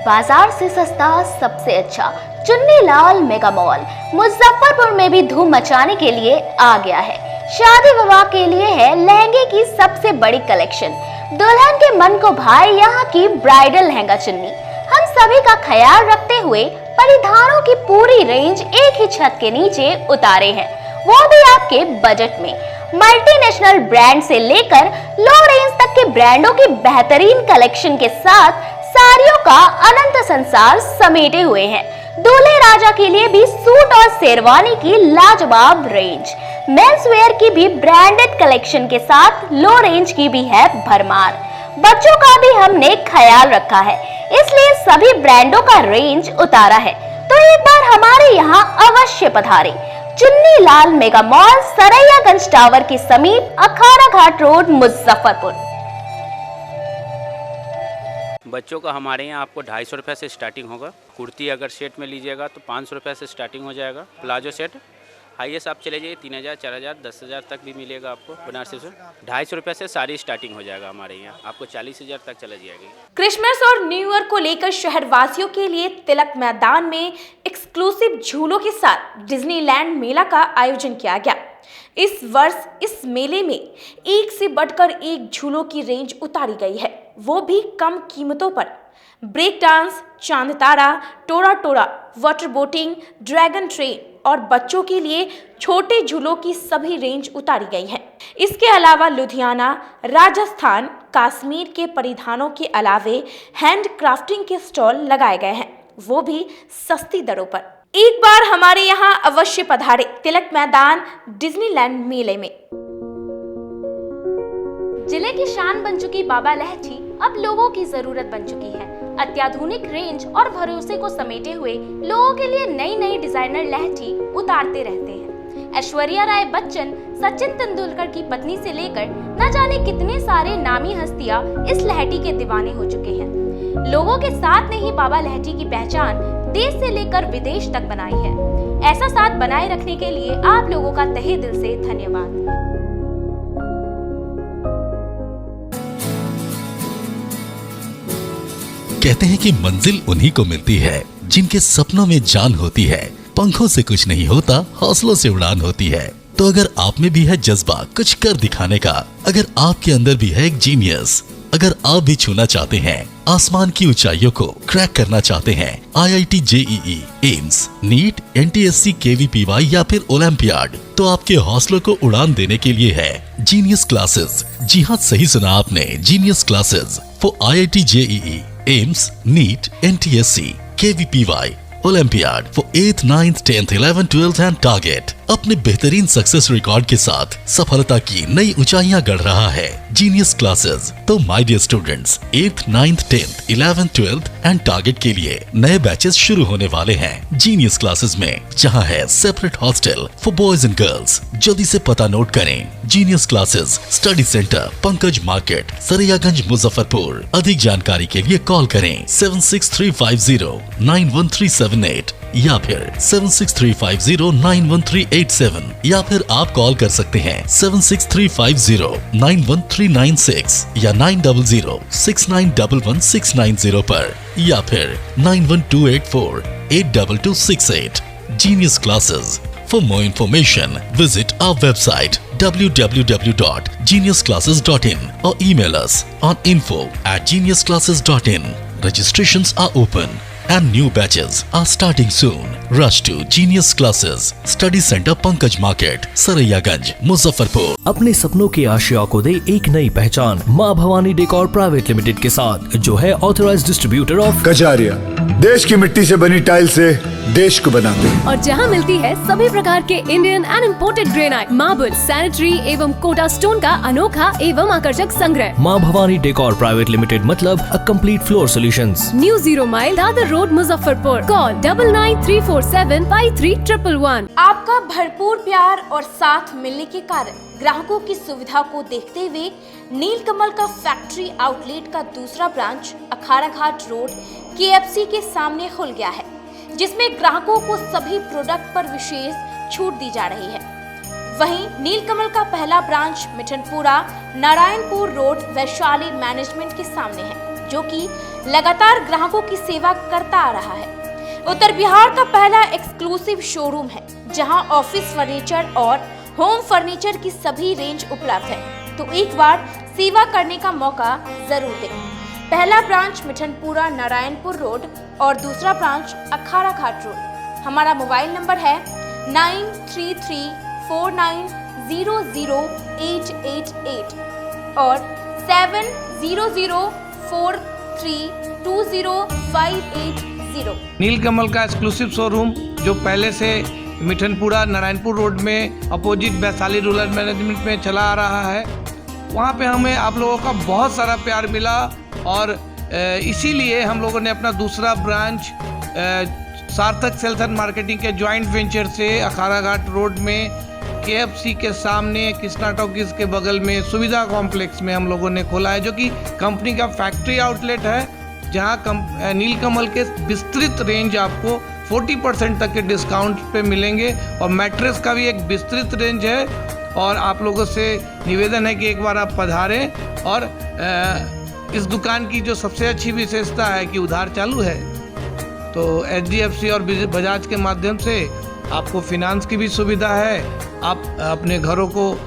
बाजार से सस्ता सबसे अच्छा चुन्नीलाल मेगा मॉल मुजफ्फरपुर में भी धूम मचाने के लिए आ गया है। शादी विवाह के लिए है लहंगे की सबसे बड़ी कलेक्शन। दुल्हन के मन को भाए यहाँ की ब्राइडल लहंगा चुन्नी। हम सभी का ख्याल रखते हुए परिधानों की पूरी रेंज एक ही छत के नीचे उतारे हैं, वो भी आपके बजट में। मल्टीनेशनल ब्रांड से लेकर लो रेंज तक के ब्रांडों की बेहतरीन कलेक्शन के साथ साड़ियों का अनंत संसार समेटे हुए हैं। दूल्हे राजा के लिए भी सूट और शेरवानी की लाजवाब रेंज, मेंस वेयर की भी ब्रांडेड कलेक्शन के साथ लो रेंज की भी है भरमार। बच्चों का भी हमने ख्याल रखा है, इसलिए सभी ब्रांडों का रेंज उतारा है। तो एक बार हमारे यहाँ अवश्य पधारें। Chunnilal mega mall, Saraiyaganj tower के समीप, अखाड़ा घाट रोड, मुजफ्फरपुर। बच्चों का हमारे यहाँ आपको 250 रुपये से स्टार्टिंग होगा। कुर्ती अगर सेट में लीजिएगा तो 500 रुपये से स्टार्टिंग हो जाएगा। प्लाजो सेट हाईएस्ट आप चले जाइए 3000, 4000, 10,000 तक भी मिलेगा आपको बनारसी से। 250 रुपये से सारी स्टार्टिंग हो जाएगा हमारे यहाँ, आपको 40,000 तक चला जाएगी। क्रिसमस और न्यू ईयर को लेकर शहरवासियों के लिए तिलक मैदान में एक्सक्लूसिव झूलों के साथ डिज्नीलैंड मेला का आयोजन किया गया। इस वर्ष इस मेले में एक से बढ़कर एक झूलों की रेंज उतारी गई है, वो भी कम कीमतों पर। ब्रेक डांस, चांद तारा, टोरा टोरा, वाटर बोटिंग, ड्रैगन ट्रेन और बच्चों के लिए छोटे झूलों की सभी रेंज उतारी गई है। इसके अलावा लुधियाना, राजस्थान, कश्मीर के परिधानों के अलावे हैंड क्राफ्टिंग के स्टॉल लगाए गए हैं। वो भी सस्ती दरों पर। एक बार हमारे यहाँ अवश्य पधारे तिलक मैदान डिज्नीलैंड मेले में। जिले की शान बन चुकी बाबा लहठी अब लोगों की जरूरत बन चुकी है। अत्याधुनिक रेंज और भरोसे को समेटे हुए लोगों के लिए नई नई डिजाइनर लहठी उतारते रहते हैं। ऐश्वर्या राय बच्चन, सचिन तेंदुलकर की पत्नी से लेकर न जाने कितने सारे नामी हस्तियां इस लहठी के दीवाने हो चुके हैं। लोगों के साथ ने ही बाबा लहठी की पहचान देश से लेकर विदेश तक बनाई है। ऐसा साथ बनाए रखने के लिए आप लोगों का तहे दिल से धन्यवाद। कहते हैं कि मंजिल उन्हीं को मिलती है जिनके सपनों में जान होती है। पंखों से कुछ नहीं होता, हौसलों से उड़ान होती है। तो अगर आप में भी है जज्बा कुछ कर दिखाने का, अगर आपके अंदर भी है एक जीनियस, अगर आप भी छूना चाहते हैं आसमान की ऊंचाइयों को, क्रैक करना चाहते हैं IIT JEE, AIIMS, NEET, NTSC, KVPY या फिर ओलंपियाड, तो आपके हौसलों को उड़ान देने के लिए है जीनियस क्लासेस। जी हाँ, सही सुना आपने, genius classes for IIT JEE, AIIMS, NEET, NTSC, KVPY, olympiad for 8th, 9th, 10th, 11th, 12th and target. अपने बेहतरीन सक्सेस रिकॉर्ड के साथ सफलता की नई ऊंचाइयां गढ़ रहा है जीनियस क्लासेस। तो my dear students, 8th, 9th, 10th, 11th, 12th and target के लिए नए बैचेस शुरू होने वाले हैं जीनियस क्लासेस में, जहां है separate hostel for boys and girls. जल्दी से पता नोट करें, genius classes, study centre, Pankaj market, Saraiyaganj, Muzaffarpur. अधिक जानकारी के लिए कॉल करें 7635091378 या फिर 7635091387 या फिर आप कॉल कर सकते हैं 7635091396 या 9006911690 पर या फिर 9128482268। Genius Classes. For more information, visit our website www.geniusclasses.in or email us on info@geniusclasses.in. Registrations are open and new batches are starting soon. Rush to Genius Classes, Study Center, Pankaj Market, Saraiyaganj, Muzaffarpur. अपने सपनों के आशिया को दे एक नई पहचान माँ भवानी डेकोर प्राइवेट लिमिटेड के साथ, जो है ऑथराइज्ड डिस्ट्रीब्यूटर ऑफ कजारिया। देश की मिट्टी से बनी टाइल से देश को बनाते हैं। और जहां मिलती है सभी प्रकार के Indian and imported granite, marble, sanitary एवं कोटा स्टोन का अनोखा एवं आकर्षक संग्रह। माँ भवानी डेकोर प्राइवेट लिमिटेड मतलब a complete floor solutions. New 0 mile Dadar road, Muzaffarpur. Call 9934753111। आपका भरपूर प्यार और साथ मिलने के कारण ग्राहकों की सुविधा को देखते हुए नीलकमल का फैक्ट्री आउटलेट का दूसरा ब्रांच अखाड़ा घाट रोड KFC के सामने खुल गया है, जिसमें ग्राहकों को सभी प्रोडक्ट पर विशेष छूट दी जा रही है। वहीं नीलकमल का पहला branch Mithanpura Narayanpur road Vaishali management के सामने है, जो कि लगातार ग्राहकों की सेवा करता आ रहा है। उत्तर बिहार का पहला एक्सक्लूसिव शोरूम है, जहां ऑफिस फर्नीचर और होम फर्नीचर की सभी रेंज उपलब्ध है। तो एक बार सेवा करने का मौका जरूर दें। पहला ब्रांच मिठनपुरा नारायणपुर रोड और दूसरा ब्रांच अखाड़ा घाट रोड। हमारा मोबाइल नंबर है 9334900888 और 7004320580। नीलकमल का एक्सक्लूसिव शोरूम जो पहले से मिठनपुरा नारायणपुर रोड में अपोजिट वैशाली रूरल मैनेजमेंट में चला आ रहा है, वहाँ पे हमें आप लोगों का बहुत सारा प्यार मिला और इसीलिए हम लोगों ने अपना दूसरा ब्रांच सार्थक सेल्स एंड मार्केटिंग के जॉइंट वेंचर से अखाड़ा घाट रोड में KFC के सामने कृष्णा टॉकीज के बगल में सुविधा कॉम्प्लेक्स में हम लोगों ने खोला है, जो कि कंपनी का फैक्ट्री आउटलेट है, जहां नीलकमल के विस्तृत रेंज आपको 40% तक के डिस्काउंट पे मिलेंगे और मैट्रेस का भी एक विस्तृत रेंज है। और आप लोगों से निवेदन है कि एक बार आप पधारें और इस दुकान की जो सबसे अच्छी विशेषता है कि उधार चालू है, तो HDFC और बजाज के माध्यम से आपको फिनांस की भी सुविधा है। आप अपने घरों को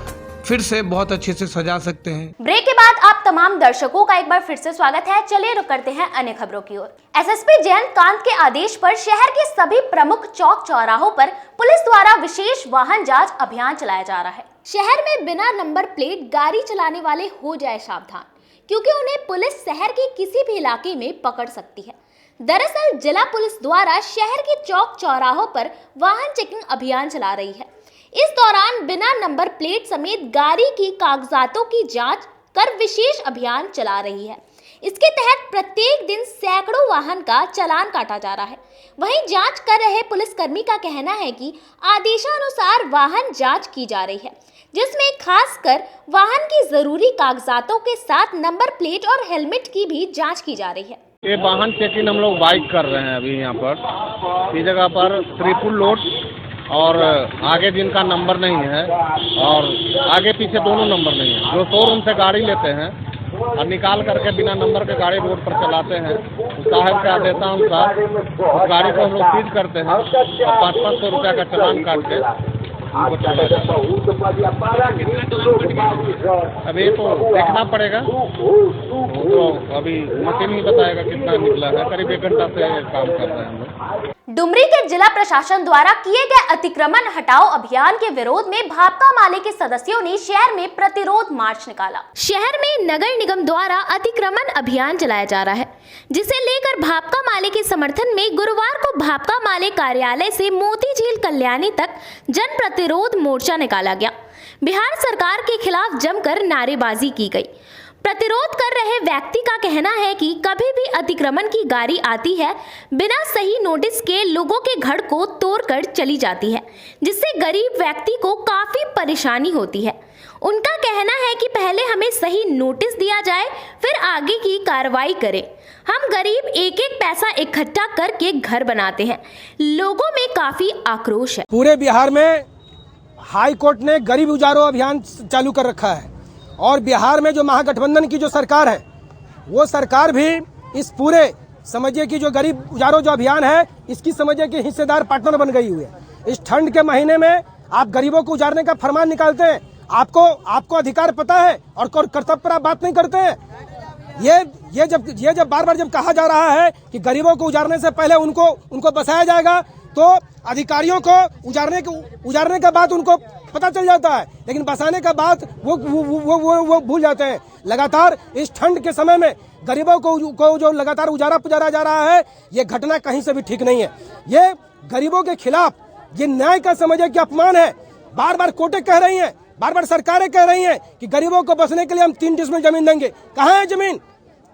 फिर से बहुत अच्छे से सजा सकते हैं। ब्रेक के बाद आप तमाम दर्शकों का एक बार फिर से स्वागत है। चलिए रुक करते हैं अन्य खबरों की ओर। SSP जयंत कांत के आदेश पर शहर के सभी प्रमुख चौक चौराहों पर पुलिस द्वारा विशेष वाहन जांच अभियान चलाया जा रहा है। शहर में बिना नंबर प्लेट गाड़ी चलाने वाले हो जाए सावधान, क्योंकि उन्हें पुलिस शहर के किसी भी इलाके में पकड़ सकती है। दरअसल जिला पुलिस द्वारा शहर के चौक चौराहों पर वाहन चेकिंग अभियान चला रही है। इस दौरान बिना नंबर प्लेट समेत गाड़ी की कागजातों की जांच कर विशेष अभियान चला रही है। इसके तहत प्रत्येक दिन सैकड़ों वाहन का चालान काटा जा रहा है। वहीं जांच कर रहे पुलिसकर्मी का कहना है कि आदेशानुसार वाहन जांच की जा रही है, जिसमें खासकर वाहन की जरूरी कागजातों के साथ नंबर प्लेट और हेलमेट की भी जांच की जा रही है। ये वाहन चेकिंग हम लोग बाइक कर रहे हैं अभी यहाँ पर। इस जगह पर ट्रिपल लोड और आगे जिनका नंबर नहीं है और आगे पीछे दोनों नंबर नहीं है, जो शोरूम से गाड़ी लेते हैं और निकाल करके बिना नंबर के गाड़ी रोड पर चलाते हैं, साहब के आदेशानुसार उस गाड़ी को हम लोग सीज करते हैं और 500-500 रुपया का चालान काट के उनको चला जाता है। अभी तो देखना पड़ेगा, तो अभी मशीन ही बताएगा कितना निकला है। करीब 1 घंटा से काम कर रहे हैं हम लोग। डुमरी के जिला प्रशासन द्वारा किए गए अतिक्रमण हटाओ अभियान के विरोध में भापका माले के सदस्यों ने शहर में प्रतिरोध मार्च निकाला। शहर में नगर निगम द्वारा अतिक्रमण अभियान चलाया जा रहा है, जिसे लेकर भापका माले के समर्थन में गुरुवार को भापका माले कार्यालय से मोती झील कल्याणी तक जन प्रतिरोध मोर्चा निकाला गया। बिहार सरकार के खिलाफ जमकर नारेबाजी की गई। प्रतिरोध कर रहे व्यक्ति का कहना है कि कभी भी अतिक्रमण की गाड़ी आती है, बिना सही नोटिस के लोगों के घर को तोड़कर चली जाती है, जिससे गरीब व्यक्ति को काफी परेशानी होती है। उनका कहना है कि पहले हमें सही नोटिस दिया जाए, फिर आगे की कार्रवाई करें। हम गरीब एक एक पैसा इकट्ठा करके घर बनाते हैं। लोगों में काफी आक्रोश है। पूरे बिहार में हाई कोर्ट ने गरीब उजारो अभियान चालू कर रखा है और बिहार में जो महागठबंधन की जो सरकार है, वो सरकार भी इस पूरे समझिए कि जो गरीब उजारो जो अभियान है, इसकी समझिए कि हिस्सेदार पार्टनर बन गई हुई है। इस ठंड के महीने में आप गरीबों को उजारने का फरमान निकालते हैं। आपको अधिकार पता है और कर्तव्य पर आप बात नहीं करते हैं। ये जब बार बार जब कहा जा रहा है कि गरीबों को उजारने से पहले उनको बसाया जाएगा, तो अधिकारियों को उजारने के बाद उनको पता चल जाता है, लेकिन बसाने का बाद वो भूल जाते हैं। लगातार इस ठंड के समय में गरीबों को जो लगातार पुजारा जा रहा है, ये घटना कहीं से भी ठीक नहीं है। ये गरीबों के खिलाफ ये न्याय का समझे कि अपमान है। बार बार कोर्टें कह रही हैं, बार बार सरकारें कह रही हैं कि गरीबों को बसने के लिए हम 3 डिसमिल जमीन देंगे। कहाँ है जमीन?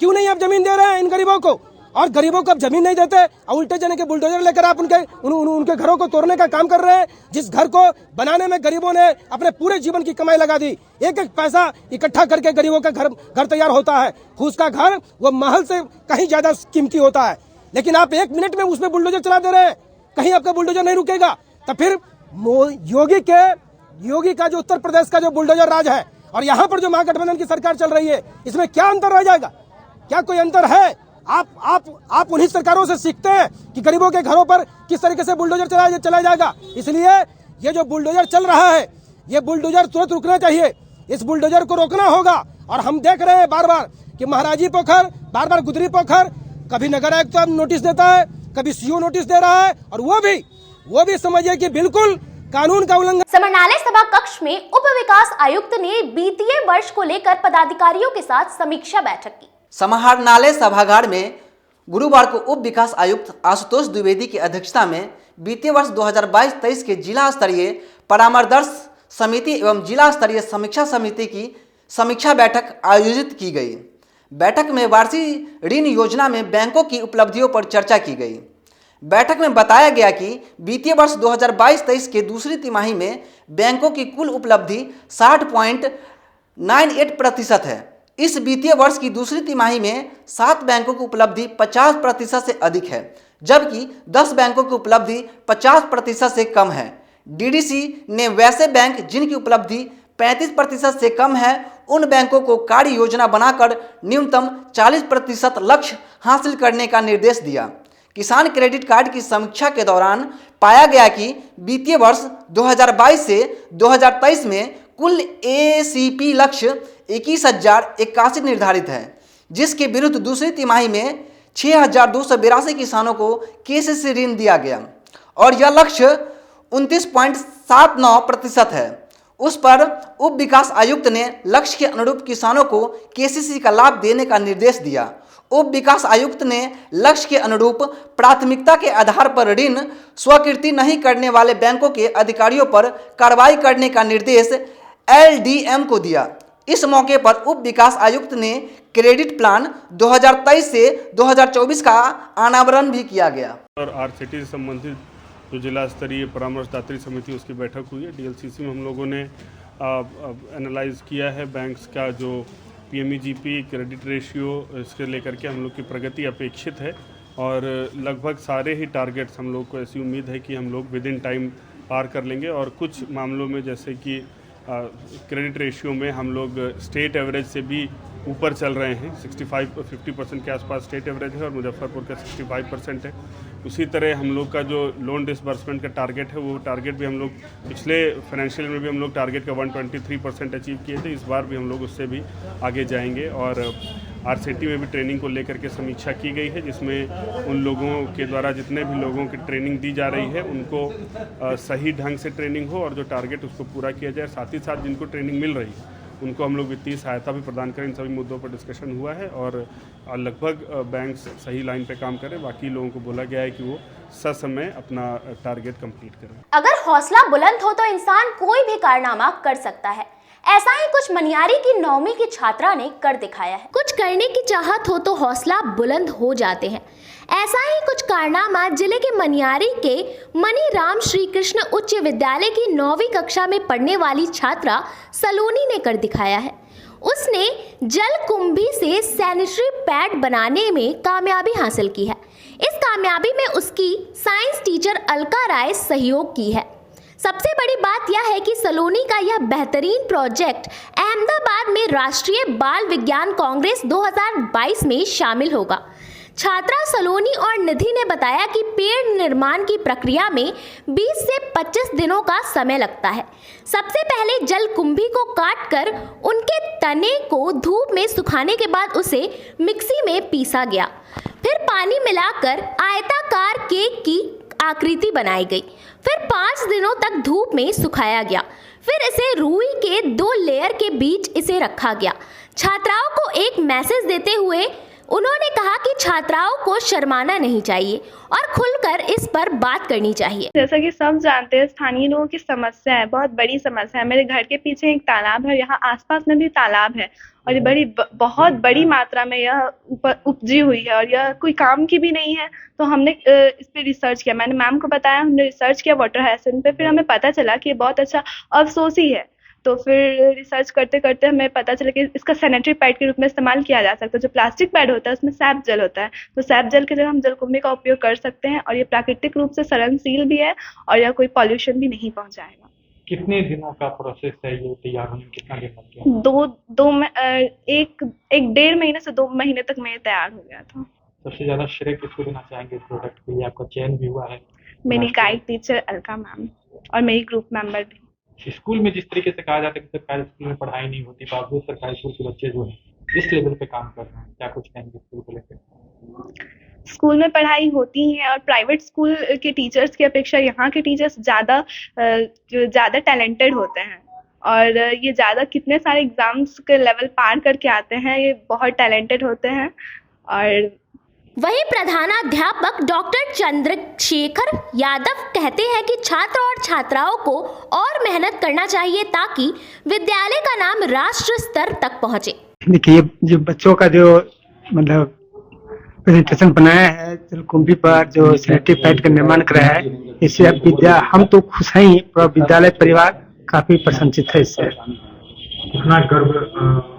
क्यों नहीं आप जमीन दे रहे हैं इन गरीबों को? और गरीबों को आप जमीन नहीं देते और उल्टे जने के बुलडोजर लेकर आप उनके घरों को तोड़ने का काम कर रहे हैं। जिस घर को बनाने में गरीबों ने अपने पूरे जीवन की कमाई लगा दी, एक एक पैसा इकट्ठा करके गरीबों का घर तैयार होता है। फूस का घर वो महल से कहीं ज्यादा कीमती होता है, लेकिन आप 1 मिनट में उसमें बुलडोजर चला दे रहे हैं। कहीं आपका बुलडोजर नहीं रुकेगा। तो फिर योगी का जो उत्तर प्रदेश का जो बुलडोजर राज है और यहाँ पर जो महागठबंधन की सरकार चल रही है, इसमें क्या अंतर रह जाएगा? क्या कोई अंतर है? आप उन्हीं सरकारों से सीखते हैं कि गरीबों के घरों पर किस तरीके से बुलडोजर चलाया जाएगा। इसलिए ये जो बुलडोजर चल रहा है, ये बुलडोजर तुरंत रुकना चाहिए। इस बुलडोजर को रोकना होगा। और हम देख रहे हैं बार बार कि महाराजी पोखर, बार बार गुदरी पोखर, कभी नगर आयुक्त तो नोटिस देता है, कभी सीओ नोटिस दे रहा है, और वो भी समझिए कि बिल्कुल कानून का उल्लंघन। समाहरणालय सभा कक्ष में उप विकास आयुक्त ने वित्तीय वर्ष को लेकर पदाधिकारियों के साथ समीक्षा बैठक की। समाहरणालय सभागार में गुरुवार को उप विकास आयुक्त आशुतोष द्विवेदी की अध्यक्षता में वित्तीय वर्ष 2022-23 के जिला स्तरीय परामर्श समिति एवं जिला स्तरीय समीक्षा समिति की समीक्षा बैठक आयोजित की गई। बैठक में वार्षिक ऋण योजना में बैंकों की उपलब्धियों पर चर्चा की गई। बैठक में बताया गया कि वित्तीय वर्ष 2022-23 के दूसरी तिमाही में बैंकों की कुल उपलब्धि 60.98% है। इस वित्तीय वर्ष की दूसरी तिमाही में 7 बैंकों की उपलब्धि 50% से अधिक है, जबकि 10 बैंकों की उपलब्धि 50% से कम है। डीडीसी ने वैसे बैंक जिनकी उपलब्धि 35% से कम है, उन बैंकों को कार्य योजना बनाकर न्यूनतम 40% लक्ष्य हासिल करने का निर्देश दिया। किसान क्रेडिट कार्ड की समीक्षा के दौरान पाया गया कि वित्तीय वर्ष 2022 से 2023 में कुल एसीपी लक्ष्य 21,081 निर्धारित है, जिसके विरुद्ध दूसरी तिमाही में 6,282 किसानों को केसीसी ऋण दिया गया और यह लक्ष्य 29.79% है। उस पर उप विकास आयुक्त ने लक्ष्य के अनुरूप किसानों को केसीसी का लाभ देने का निर्देश दिया। उप विकास आयुक्त ने लक्ष्य के अनुरूप प्राथमिकता के आधार पर ऋण स्वीकृति नहीं करने वाले बैंकों के अधिकारियों पर कार्रवाई करने का निर्देश LDM को दिया। इस मौके पर उप विकास आयुक्त ने क्रेडिट प्लान 2023 से 2024 का अनावरण भी किया गया। और RCT से संबंधित जो जिला स्तरीय परामर्शदात्री समिति उसकी बैठक हुई है। DLCC में हम लोगों ने एनालाइज किया है बैंक्स का जो PMEGP क्रेडिट रेशियो, इसके लेकर के हम लोग की प्रगति अपेक्षित है और लगभग सारे ही टारगेट्स हम लोग को ऐसी उम्मीद है कि हम लोग विद इन टाइम पार कर लेंगे। और कुछ मामलों में जैसे कि क्रेडिट रेशियो में हम लोग स्टेट एवरेज से भी ऊपर चल रहे हैं। 50% के आसपास स्टेट एवरेज है और मुजफ्फरपुर का 65% है। उसी तरह हम लोग का जो लोन डिसबर्समेंट का टारगेट है वो टारगेट भी हम लोग पिछले फाइनेंशियल में भी हम लोग टारगेट का 123% अचीव किए थे। इस बार भी हम लोग उससे भी आगे जाएंगे। और RCT में भी ट्रेनिंग को लेकर के समीक्षा की गई है, जिसमें उन लोगों के द्वारा जितने भी लोगों की ट्रेनिंग दी जा रही है उनको सही ढंग से ट्रेनिंग हो और जो टारगेट उसको पूरा किया जाए। साथ ही साथ जिनको ट्रेनिंग मिल रही है उनको हम लोग वित्तीय सहायता भी प्रदान करें। इन सभी मुद्दों पर डिस्कशन हुआ है और लगभग बैंक्स सही लाइन पे काम करें। बाकी लोगों को बोला गया है कि वो ससमय अपना टारगेट कंप्लीट करें। अगर हौसला बुलंद हो तो इंसान कोई भी कारनामा कर सकता है। ऐसा ही कुछ मनियारी की 9वीं की छात्रा ने कर दिखाया है। कुछ करने की चाहत हो तो हौसला बुलंद हो जाते हैं। ऐसा ही कुछ कारनामा जिले के मनियारी के मनी राम श्री कृष्ण उच्च विद्यालय की 9वीं कक्षा में पढ़ने वाली छात्रा सलोनी ने कर दिखाया है। उसने जलकुंभी से सैनिटरी पैड बनाने में कामयाबी हासिल की है। इस कामयाबी में उसकी साइंस टीचर अलका राय सहयोग की है। सबसे बड़ी बात यह है कि सलोनी का यह बेहतरीन प्रोजेक्ट अहमदाबाद में राष्ट्रीय बाल विज्ञान कांग्रेस 2022 में शामिल होगा। छात्रा सलोनी और निधि ने बताया कि पेड़ निर्माण की प्रक्रिया में 20 से 25 दिनों का समय लगता है। सबसे पहले जलकुंभी को काटकर उनके तने को धूप में सुखाने के बाद उसे मिक्सी में पीसा गया। फिर पानी मिलाकर आयताकार केक की आकृति बनाई गई। फिर 5 दिनों तक धूप में सुखाया गया। फिर इसे रुई के 2 लेयर के बीच इसे रखा गया। छात्राओं को एक मैसेज देते हुए उन्होंने कहा कि छात्राओं को शर्माना नहीं चाहिए और खुलकर इस पर बात करनी चाहिए। जैसा कि सब जानते हैं, स्थानीय लोगों की समस्या है, बहुत बड़ी समस्या है। मेरे घर के पीछे एक तालाब है, यहाँ आसपास में भी तालाब है और ये बहुत बड़ी मात्रा में यह उपजी हुई है और यह कोई काम की भी नहीं है। तो हमने इस पे रिसर्च किया, मैंने मैम को बताया, हमने रिसर्च किया वाटर हाइसिंथ पे। फिर हमें पता चला कि ये बहुत अच्छा अफसोसी है। तो फिर रिसर्च करते करते हमें पता चला कि इसका सैनिटरी पैड के रूप में इस्तेमाल किया जा सकता है। जो प्लास्टिक पैड होता है उसमें सैप जल होता है, तो सैप जल के जगह हम जलकुंभी का उपयोग कर सकते हैं और ये प्राकृतिक रूप से सड़नशील भी है और यह कोई पॉल्यूशन भी नहीं पहुंचाएगा। कितने दिनों का प्रोसेस है ये तैयार होने में? कितना दिन लग गया? 1.5 महीने से 2 महीने तक में तैयार हो गया था। सबसे ज्यादा श्रेय किसको देना चाहेंगे इस प्रोडक्ट के लिए? आपका चयन भी हुआ है। मेरी गाइड टीचर अलका मैम और मेरी ग्रुप मेंबर भी। स्कूल में जिस तरीके से कहा जाता है कि सरकारी स्कूल में पढ़ाई नहीं होती, बावजूद सरकारी स्कूल के बच्चे जो है इस लेवल पे काम कर रहे हैं, क्या कुछ कहेंगे स्कूल को लेकर? स्कूल में पढ़ाई होती है और प्राइवेट स्कूल के टीचर्स की अपेक्षा यहाँ के टीचर्स ज़्यादा टैलेंटेड होते हैं और ये ज़्यादा कितने सारे एग्जाम्स के लेवल पार करके आते हैं, ये बहुत टैलेंटेड होते हैं। और वहीं प्रधानाध्यापक डॉक्टर चंद्रशेखर यादव कहते हैं कि छात्र और छात्राओं को और मेहनत करना चाहिए ताकि विद्यालय का नाम राष्ट्र स्तर तक पहुंचे। देखिए, जो बच्चों का जो मतलब प्रेजेंटेशन बनाया है जलकुंभी पर, जो सैनिटरी पैड का निर्माण कराया है, इससे अब हम तो खुश हैं, पूरा विद्यालय परिवार काफी प्रसन्नचित है इससे। कितना गर्व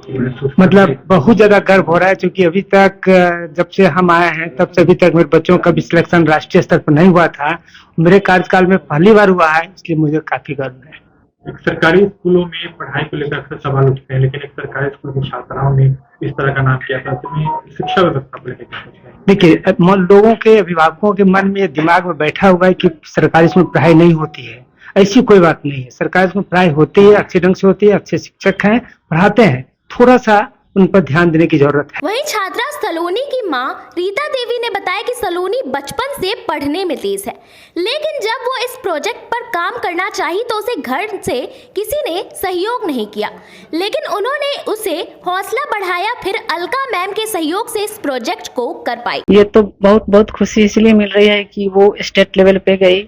मतलब बहुत ज्यादा गर्व हो रहा है, क्योंकि अभी तक जब से हम आए हैं तब से अभी तक मेरे बच्चों का भी सिलेक्शन राष्ट्रीय स्तर पर नहीं हुआ था। मेरे कार्यकाल में पहली बार हुआ है, इसलिए मुझे काफी गर्व है। एक सरकारी स्कूलों में पढ़ाई को लेकर अक्सर सवाल उठते हैं, लेकिन एक सरकारी स्कूल की छात्राओं ने इस तरह का नाम किया था, तो शिक्षा व्यवस्था को लेकर देखिए, लोगों के अभिभावकों के मन में दिमाग में बैठा हुआ है कि सरकारी स्कूल में पढ़ाई नहीं होती है। ऐसी कोई बात नहीं है, सरकारी स्कूल में पढ़ाई होती है, अच्छे ढंग से होती है, अच्छे शिक्षक हैं, पढ़ाते हैं। थोड़ा सा उन पर ध्यान देने की जरूरत है। वहीं छात्रा सलोनी की मां रीता देवी ने बताया कि सलोनी बचपन से पढ़ने में तेज है, लेकिन जब वो इस प्रोजेक्ट पर काम करना चाही तो उसे घर से किसी ने सहयोग नहीं किया, लेकिन उन्होंने उसे हौसला बढ़ाया, फिर अलका मैम के सहयोग से इस प्रोजेक्ट को कर पाई। ये तो बहुत बहुत खुशी इसलिए मिल रही है कि वो स्टेट लेवल पे गई,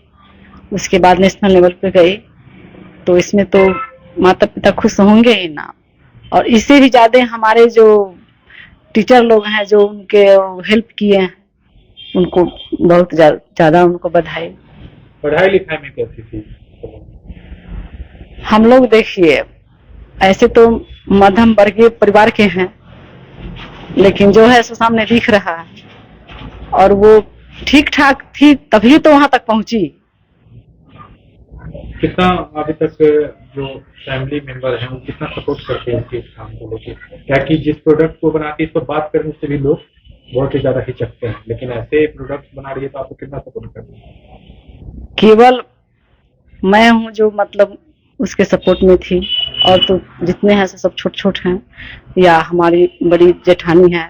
उसके बाद नेशनल लेवल पे गई, तो इसमें तो माता पिता खुश होंगे ही ना। और इससे भी ज्यादा हमारे जो टीचर लोग हैं जो उनके हेल्प किए हैं, उनको बहुत ज्यादा उनको बधाई। पढ़ाई लिखाई में कैसी थी? हम लोग देखिए ऐसे तो मध्यम वर्गीय परिवार के हैं, लेकिन जो है सो सामने दिख रहा है और वो ठीक ठाक थी तभी तो वहां तक पहुंची। कितना अभी तक जो फैमिली मेंबर हैं वो कितना सपोर्ट करते हैं इस काम को लेकर? क्या कि जिस प्रोडक्ट को बनाती है इस पर बात करने से भी लोग बहुत ही ज्यादा हिचकते हैं, लेकिन ऐसे प्रोडक्ट बना रही है तो आपको कितना सपोर्ट करते हैं? केवल मैं हूँ जो मतलब उसके सपोर्ट में थी, और तो जितने हैं सब छोटे छोटे हैं, या हमारी बड़ी जेठानी है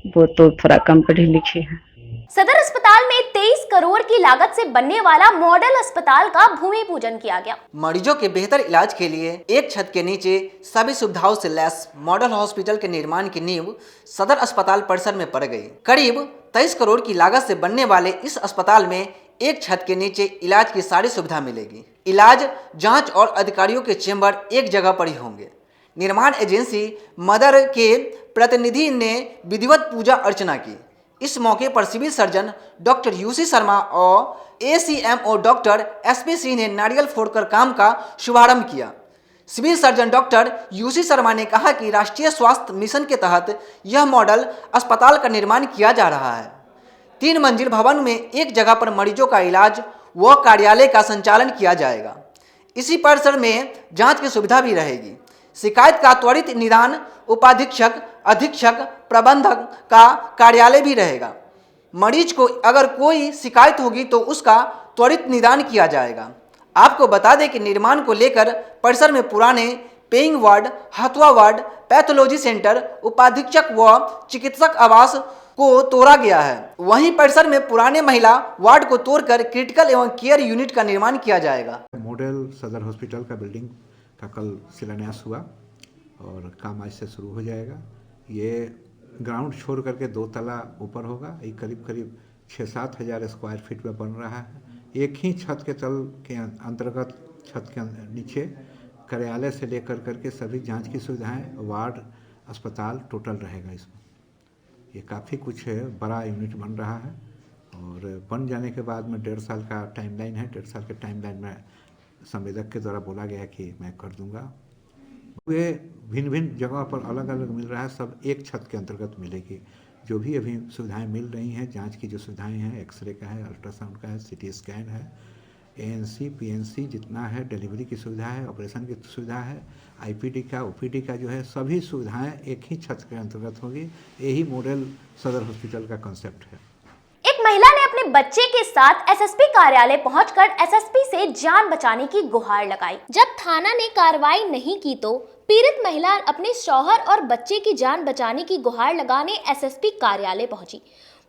वो तो थोड़ा कम पढ़ी लिखी है। सदर अस्पताल में 23 करोड़ की लागत से बनने वाला मॉडल अस्पताल का भूमि पूजन किया गया। मरीजों के बेहतर इलाज के लिए एक छत के नीचे सभी सुविधाओं से लैस मॉडल हॉस्पिटल के निर्माण की नींव सदर अस्पताल परिसर में पड़ गई। करीब 23 करोड़ की लागत से बनने वाले इस अस्पताल में एक छत के नीचे इलाज की सारी सुविधा मिलेगी। इलाज, जांच और अधिकारियों के चेंबर एक जगह पर ही होंगे। निर्माण एजेंसी मदर के प्रतिनिधि ने विधिवत पूजा अर्चना की। इस मौके पर civil surgeon doctor U C Sharma और एसीएमओ डॉक्टर एसपी सिंह ने नारियल फोड़कर काम का शुभारंभ किया। Civil surgeon doctor U C Sharma ने कहा कि राष्ट्रीय स्वास्थ्य मिशन के तहत यह मॉडल अस्पताल का निर्माण किया जा रहा है। 3 मंजिल भवन में एक जगह पर मरीजों का इलाज व कार्यालय का संचालन किया जाएगा। इसी परिसर में जांच की सुविधा भी रहेगी। शिकायत का त्वरित निदान उपाधीक्षक, अधीक्षक, प्रबंधक का कार्यालय भी रहेगा। मरीज को अगर कोई शिकायत होगी तो उसका त्वरित निदान किया जाएगा। आपको बता दें कि निर्माण को लेकर परिसर में पुराने paying ward, Hathua ward, pathology centre, उपाधीक्षक व चिकित्सक आवास को तोड़ा गया है। वहीं परिसर में पुराने महिला वार्ड को तोड़कर क्रिटिकल एवं केयर यूनिट का निर्माण किया जाएगा। मॉडल सदर हॉस्पिटल का बिल्डिंग का कल शिलान्यास हुआ और काम आज से शुरू हो जाएगा। ये ग्राउंड छोड़ करके 2 तला ऊपर होगा। ये करीब करीब 6-7 हज़ार स्क्वायर फीट में बन रहा है। एक ही छत के तल के अंतर्गत छत के नीचे कार्यालय से लेकर करके सभी जांच की सुविधाएं, वार्ड, अस्पताल टोटल रहेगा इसमें। ये काफ़ी कुछ है, बड़ा यूनिट बन रहा है और बन जाने के बाद में 1.5 साल का टाइमलाइन है। 1.5 साल के टाइमलाइन में संवेदक के द्वारा बोला गया कि मैं कर दूंगा। वे भिन्न भिन्न जगह पर अलग अलग मिल रहा है, सब एक छत के अंतर्गत मिलेगी। जो भी अभी सुविधाएं मिल रही हैं, जांच की जो सुविधाएं हैं, एक्सरे का है, अल्ट्रासाउंड का है, सीटी स्कैन है, एएनसी, पीएनसी जितना है, डिलीवरी की सुविधा है, ऑपरेशन की सुविधा है, आईपीडी का, ओपीडी का जो है, सभी सुविधाएं एक ही छत के अंतर्गत होगी। यही मॉडल सदर हॉस्पिटल का कॉन्सेप्ट है। एक महिला ने अपने बच्चे के साथ एसएसपी कार्यालय पहुंचकर एसएसपी से जान बचाने की गुहार लगाई। जब थाना ने कार्रवाई नहीं की तो पीड़ित महिला अपने शौहर और बच्चे की जान बचाने की गुहार लगाने एसएसपी कार्यालय पहुंची।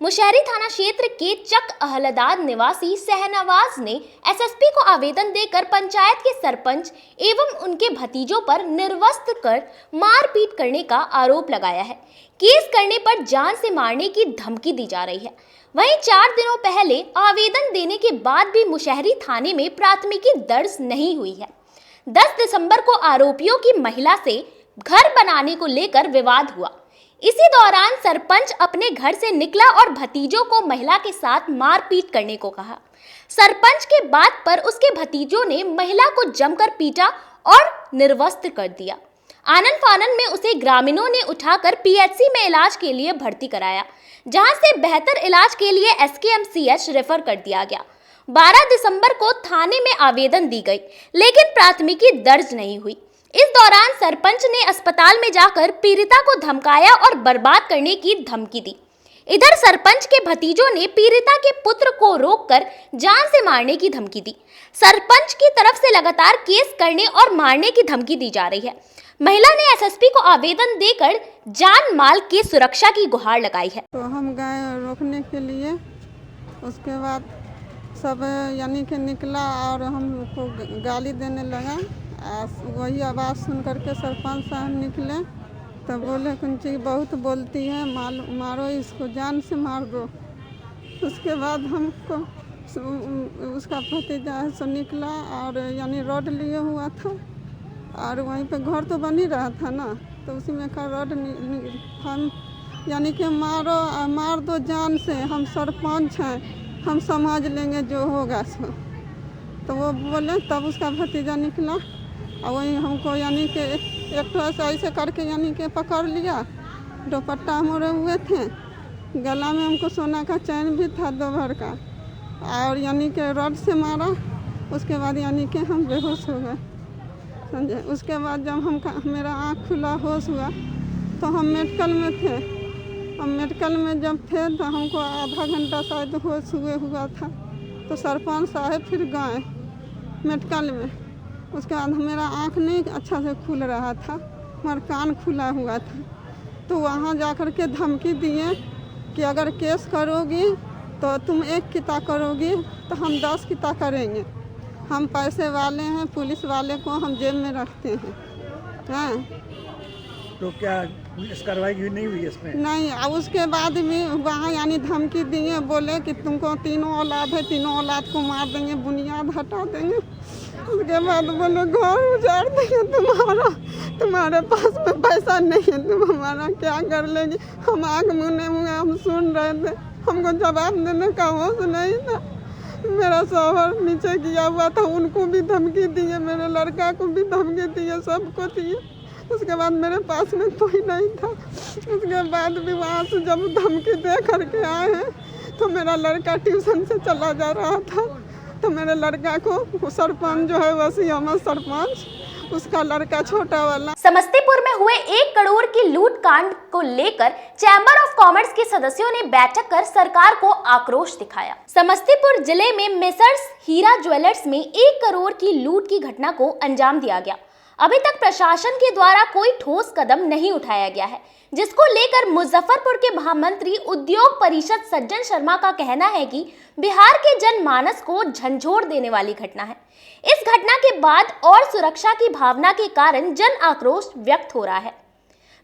मुशहरी थाना क्षेत्र के चक अहलदाद निवासी सहनवाज ने एसएसपी को आवेदन देकर पंचायत के सरपंच एवं उनके भतीजों पर निर्वस्त्र कर मारपीट करने का आरोप लगाया है। केस करने पर जान से मारने की धमकी दी जा रही है। वहीं 4 दिनों पहले आवेदन देने के बाद भी मुशहरी थाने में प्राथमिकी दर्ज नहीं हुई है। 10 दिसंबर को आरोपियों की महिला से घर बनाने को लेकर विवाद हुआ। इसी दौरान सरपंच अपने घर से निकला और भतीजों को महिला के साथ मारपीट करने को कहा। सरपंच के बात पर उसके भतीजों ने महिला को जमकर पीटा और निर्वस्त्र कर दिया। आनन फानन में उसे ग्रामीणों ने उठाकर पीएचसी में इलाज के लिए भर्ती कराया, जहां से बेहतर इलाज के लिए एसकेएमसीएच रेफर कर दिया गया। 12 दिसंबर को थाने में आवेदन दी गई, लेकिन प्राथमिकी दर्ज नहीं हुई। इस दौरान सरपंच ने अस्पताल में जाकर पीड़िता को धमकाया और बर्बाद करने की धमकी दी। इधर सरपंच के भतीजों ने पीड़िता के पुत्र को रोककर जान से मारने की धमकी दी। सरपंच की तरफ से लगातार केस करने और मारने की धमकी दी जा रही है। महिला ने एसएसपी को आवेदन देकर जान माल की सुरक्षा की गुहार लगाई है। तो हम गए रोकने के लिए, उसके बाद सब यानी कि निकला और हमको गाली देने लगा। वही आवाज़ सुन करके सरपंच साहब निकले तो बोले कुंची बहुत बोलती है, मारो इसको, जान से मार दो। उसके बाद हमको उसका भतीजा है सो निकला और यानी रॉड लिए हुआ था और वहीं पे घर तो बन ही रहा था ना, तो उसी में का रॉड हम यानी कि मार दो जान से, हम सरपंच हैं, हम समझ लेंगे जो होगा सो। तो वो बोले, तब उसका भतीजा निकला और वही हमको यानी कि एक तो ऐसे करके यानी कि पकड़ लिया। दुपट्टा मोड़े हुए थे, गला में हमको सोना का चैन भी था 2 भर का और यानी कि रॉड से मारा। उसके बाद यानी कि हम बेहोश हो गए, समझे। उसके बाद जब मेरा आँख खुला, होश हुआ, तो हम मेडिकल में थे। हम मेडिकल में जब थे तो हमको आधा घंटा शायद होश हुआ था। तो सरपंच साहब फिर गए मेडिकल में। उसके बाद मेरा आँख नहीं अच्छा से खुल रहा था, हमारा कान खुला हुआ था। तो वहाँ जाकर के धमकी दिए कि अगर केस करोगी तो तुम 1 किता करोगी तो हम 10 किता करेंगे। हम पैसे वाले हैं, पुलिस वाले को हम जेब में रखते हैं। हाँ, तो क्या पुलिस कार्रवाई नहीं हुई इसमें? नहीं। अब उसके बाद भी वहाँ यानी धमकी दिए, बोले कि तुमको 3 औलाद है, 3 औलाद को मार देंगे, बुनियाद हटा देंगे। उसके बाद बोले घर उजाड़ देंगे तुम्हारे पास में पैसा नहीं है, तुम हमारा क्या कर लेगी। हम आँख मुने हम सुन रहे थे, हमको जवाब देने का होश नहीं था। मेरा शौहर नीचे किया हुआ था, उनको भी धमकी दिए, मेरे लड़का को भी धमकी दिए, सबको दिए। उसके बाद मेरे पास में कोई नहीं था। उसके बाद भी वहाँ से जब धमकी दे करके आए हैं तो मेरा लड़का ट्यूशन से चला जा रहा था, तो मेरे लड़का को सरपंच जो है वसी अहमद सरपंच, उसका लड़का छोटा वाला। समस्तीपुर में हुए 1 करोड़ की लूट कांड को लेकर चैम्बर ऑफ कॉमर्स के सदस्यों ने बैठक कर सरकार को आक्रोश दिखाया। समस्तीपुर जिले में मेसर्स हीरा ज्वेलर्स में 1 करोड़ की लूट की घटना को अंजाम दिया गया। अभी तक प्रशासन के द्वारा कोई ठोस कदम नहीं उठाया गया है, जिसको लेकर मुजफ्फरपुर के महामंत्री उद्योग परिषद सज्जन शर्मा का कहना है कि बिहार के जनमानस को झंझोर देने वाली घटना है। इस घटना के बाद और सुरक्षा की भावना के कारण जन आक्रोश व्यक्त हो रहा है।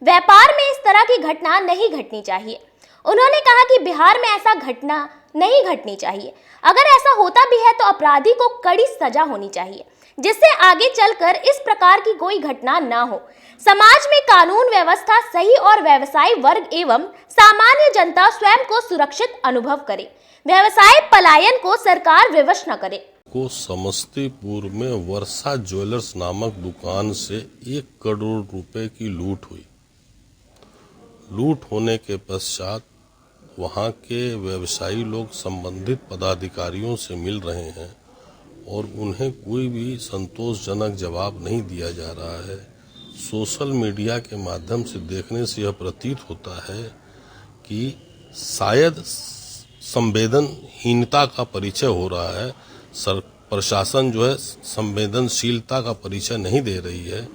व्यापार में इस तरह की घटना नहीं घटनी चाहिए। उन्होंने कहा कि बिहार में ऐसा घटना नहीं घटनी चाहिए। अगर ऐसा होता भी है तो अपराधी को कड़ी सजा होनी चाहिए, जिससे आगे चलकर इस प्रकार की कोई घटना ना हो। समाज में कानून व्यवस्था सही और व्यवसायी वर्ग एवं सामान्य जनता स्वयं को सुरक्षित अनुभव करे। व्यवसाय पलायन को सरकार विवश न करे। को समस्तीपुर में वर्षा ज्वेलर्स नामक दुकान से 1 करोड़ रुपए की लूट हुई। लूट होने के पश्चात वहां के व्यवसायी लोग संबंधित पदाधिकारियों से मिल रहे हैं और उन्हें कोई भी संतोषजनक जवाब नहीं दिया जा रहा है। सोशल मीडिया के माध्यम से देखने से यह प्रतीत होता है कि शायद संवेदनहीनता का परिचय हो रहा है। प्रशासन जो है संवेदनशीलता का परिचय नहीं दे रही है।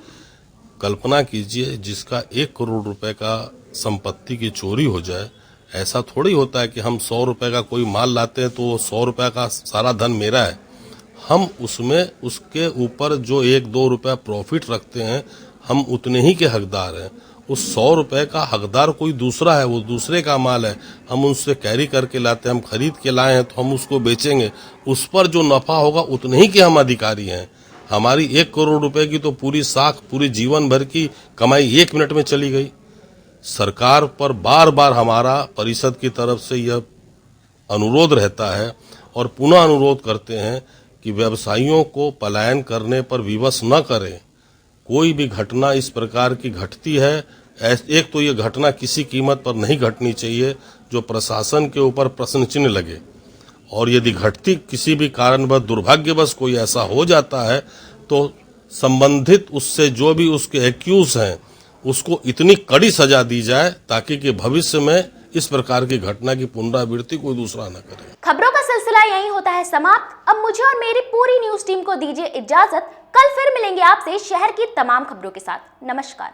कल्पना कीजिए, जिसका 1 करोड़ रुपए का संपत्ति की चोरी हो जाए, ऐसा थोड़ी होता है कि हम 100 रुपए का कोई माल लाते हैं तो 100 रुपए का सारा धन मेरा है। हम उसमें उसके ऊपर जो 1-2 रुपए प्रॉफिट रखते हैं, हम उतने ही के हकदार हैं। उस 100 रुपए का हकदार कोई दूसरा है, वो दूसरे का माल है। हम उनसे कैरी करके लाते हैं, हम खरीद के लाए हैं तो हम उसको बेचेंगे। उस पर जो नफा होगा उतने ही के हम अधिकारी हैं। हमारी 1 करोड़ रुपए की तो पूरी साख, पूरी जीवन भर की कमाई 1 मिनट में चली गई। सरकार पर बार बार हमारा परिषद की तरफ से यह अनुरोध रहता है और पुनः अनुरोध करते हैं कि व्यवसायियों को पलायन करने पर विवश न करें। कोई भी घटना इस प्रकार की घटती है, एक तो ये घटना किसी कीमत पर नहीं घटनी चाहिए जो प्रशासन के ऊपर प्रश्न चिन्ह लगे, और यदि घटती किसी भी कारणवश दुर्भाग्यवश कोई ऐसा हो जाता है तो संबंधित उससे जो भी उसके एक्यूज हैं उसको इतनी कड़ी सजा दी जाए ताकि कि भविष्य में इस प्रकार की घटना की पुनरावृत्ति कोई दूसरा न करे। खबरों का सिलसिला यहीं होता है समाप्त। अब मुझे और मेरी पूरी न्यूज टीम को दीजिए इजाजत। कल फिर मिलेंगे आपसे शहर की तमाम खबरों के साथ। नमस्कार।